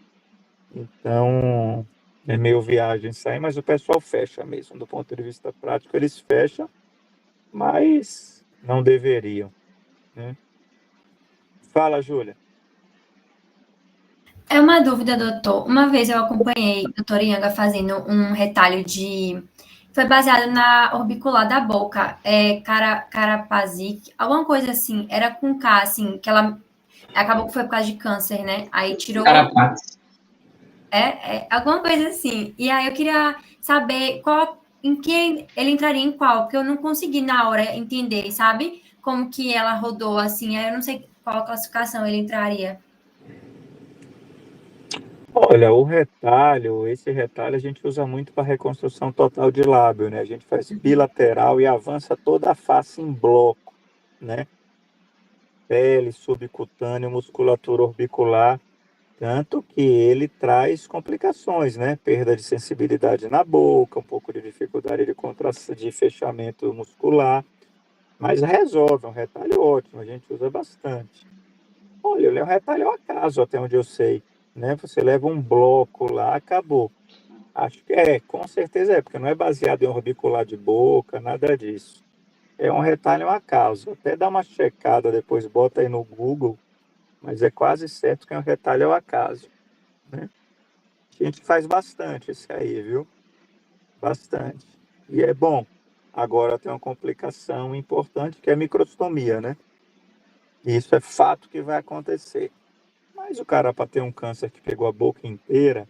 Então, é meio viagem isso aí, mas o pessoal fecha mesmo. Do ponto de vista prático, eles fecham, mas não deveriam, né? Fala, Júlia. É uma dúvida, doutor. Uma vez eu acompanhei a doutora Yanga fazendo um retalho de. Foi baseado na orbicular da boca, Carapazic, alguma coisa assim. Era com K, assim, que ela acabou que foi por causa de câncer, né? Aí tirou. Carapatos. Alguma coisa assim. E aí eu queria saber em que ele entraria em qual, porque eu não consegui na hora entender, sabe? Como que ela rodou assim. Aí eu não sei qual classificação ele entraria. Olha, esse retalho a gente usa muito para reconstrução total de lábio, né? A gente faz bilateral e avança toda a face em bloco, né? Pele, subcutâneo, musculatura orbicular, tanto que ele traz complicações, né? Perda de sensibilidade na boca, um pouco de dificuldade de fechamento muscular, mas resolve, é um retalho ótimo, a gente usa bastante. Olha, ele é um retalho ao acaso, até onde eu sei, né? Você leva um bloco lá, acabou. Acho que com certeza porque não é baseado em orbicular de boca, nada disso. É um retalho ao acaso. Até dá uma checada depois, bota aí no Google, mas é quase certo que é um retalho ao acaso, né? A gente faz bastante isso aí, viu? Bastante. E é bom. Agora tem uma complicação importante que é a microstomia, né? Isso é fato que vai acontecer. Mas o cara, para ter um câncer que pegou a boca inteira,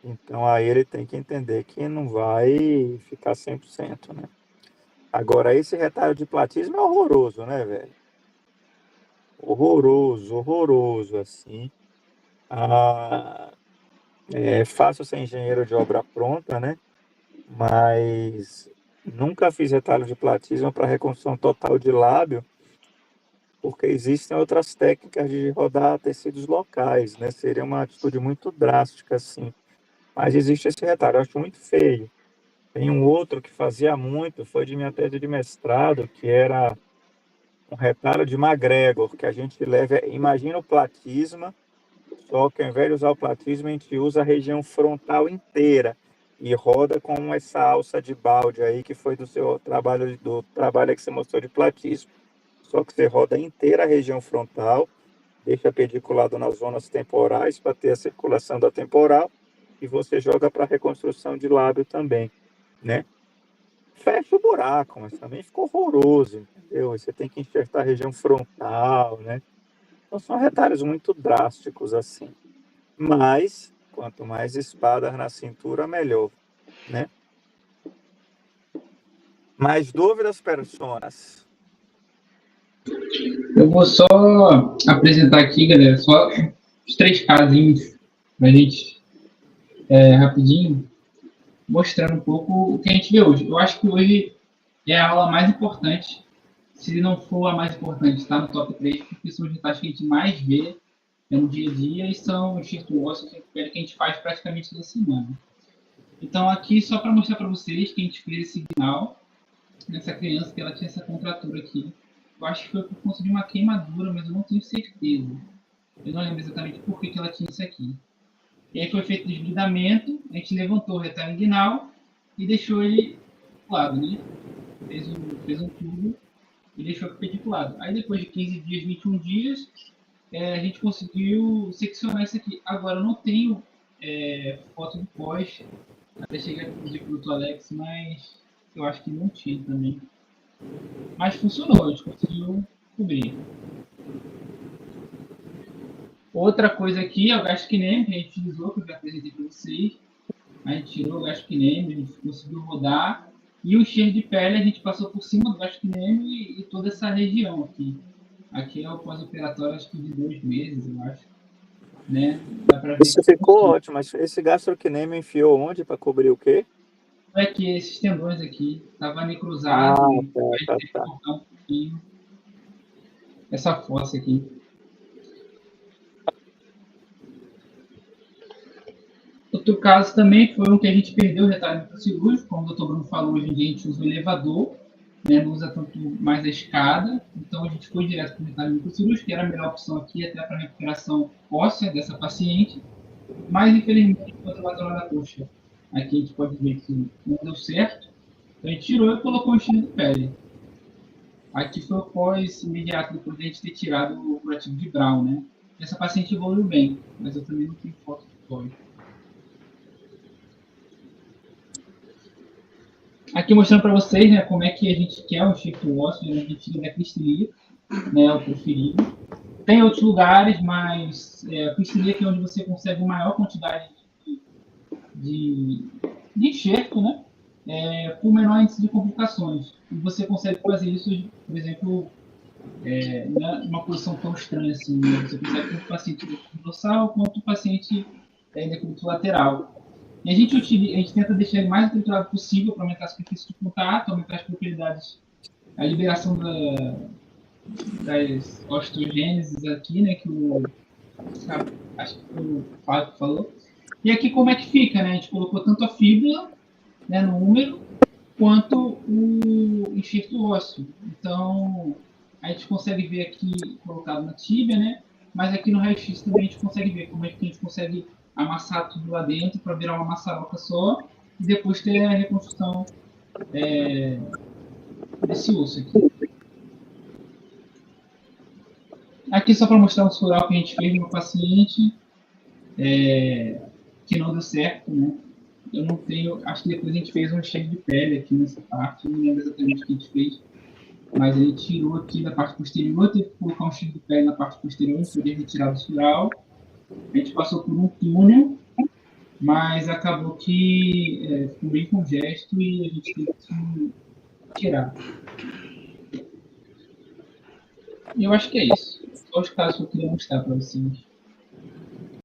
então aí ele tem que entender que não vai ficar 100%, né? Agora, esse retalho de platismo é horroroso, né, velho? Horroroso, horroroso, assim. É fácil ser engenheiro de obra pronta, né? Mas Nunca fiz retalho de platisma para reconstrução total de lábio, porque existem outras técnicas de rodar tecidos locais, né? Seria uma atitude muito drástica, assim. Mas existe esse retalho, eu acho muito feio. Tem um outro que fazia muito, foi de minha tese de mestrado, que era um retalho de McGregor, que a gente leva, imagina o platisma, só que ao invés de usar o platisma, a gente usa a região frontal inteira e roda com essa alça de balde aí, que foi do trabalho que você mostrou de platismo. Só que você roda inteira a região frontal, deixa pediculado nas zonas temporais para ter a circulação da temporal e você joga para reconstrução de lábio também, né? Fecha o buraco, mas também ficou horroroso, entendeu? Você tem que enxertar a região frontal, né? Então são retalhos muito drásticos assim. Mas quanto mais espadas na cintura, melhor, né? Mais dúvidas, personas? Eu vou só apresentar aqui, galera, só os 3 casinhos pra gente, rapidinho, mostrando um pouco o que a gente vê hoje. Eu acho que hoje é a aula mais importante, se não for a mais importante, está no top 3, porque são os retalhos que a gente mais vê no dia a dia e são os enxerto ósseo que a gente faz praticamente toda semana. Então, aqui, só para mostrar para vocês que a gente fez esse sinal nessa criança, que ela tinha essa contratura aqui. Eu acho que foi por conta de uma queimadura, mas eu não tenho certeza. Eu não lembro exatamente por que ela tinha isso aqui. E aí foi feito o desbridamento, a gente levantou o retalho inguinal e deixou ele pediculado, né? Fez um tubo e deixou pediculado. Aí depois de 15 dias, 21 dias, a gente conseguiu seccionar isso aqui. Agora eu não tenho foto do pós, até cheguei a pedir para o Alex, mas eu acho que não tinha também. Mas funcionou, a gente conseguiu cobrir. Outra coisa aqui é o gastrocnêmio que a gente utilizou, que eu já apresentei para vocês. A gente tirou o gastrocnêmio, a gente conseguiu rodar. E o enxerto de pele a gente passou por cima do gastrocnêmio e toda essa região aqui. Aqui é o pós-operatório, acho que de 2 meses, eu acho. Né? Dá pra ver. Isso ficou ótimo, mas esse gastrocnêmio enfiou onde para cobrir o quê? É que esses tendões aqui estavam necrosados. Tá. Cortar um pouquinho essa fossa aqui. Outro caso também foi um que a gente perdeu o retalho microcirúrgico, como o Dr. Bruno falou, hoje em dia a gente usa o elevador, né, não usa tanto mais a escada, então a gente foi direto para o retalho microcirúrgico, que era a melhor opção aqui, até para a recuperação óssea dessa paciente, mas infelizmente foi a da coxa. Aqui a gente pode ver que não deu certo, então a gente tirou e colocou um enxerto de pele. Aqui foi o pós imediato depois de a gente ter tirado o curativo de Brown, né? Essa paciente evoluiu bem, mas eu também não tenho foto do pós. Aqui mostrando para vocês, né, como é que a gente quer o enxerto ósseo, a gente tira da cristelia, né, o preferido. Tem outros lugares, mas a cristelia é onde você consegue uma maior quantidade de enxerto, né, com menor índice de complicações. E você consegue fazer isso, por exemplo, numa posição tão estranha assim, né? Você consegue tanto o paciente dorsal quanto o paciente decúbito lateral. E a gente tenta deixar ele mais estruturado possível para aumentar a superfície de contato, aumentar as propriedades, a liberação das osteogêneses aqui, né, acho que o Fábio falou. E aqui como é que fica, né? A gente colocou tanto a fíbula, né, no úmero, quanto o enxerto ósseo. Então, a gente consegue ver aqui colocado na tíbia, né? Mas aqui no raio-x também a gente consegue ver como é que a gente consegue amassar tudo lá dentro para virar uma maçaroca só e depois ter a reconstrução desse osso aqui. Aqui só para mostrar um sural que a gente fez no paciente que não deu certo, né? Eu não tenho, acho que depois a gente fez um enxerto de pele aqui nessa parte, não lembro exatamente o que a gente fez, mas ele tirou aqui da parte posterior, teve que colocar um enxerto de pele na parte posterior, para poder retirar o sural. A gente passou por um túnel, mas acabou que ficou bem congesto e a gente teve que tirar. E eu acho que é isso. Só os casos que eu queria mostrar para vocês.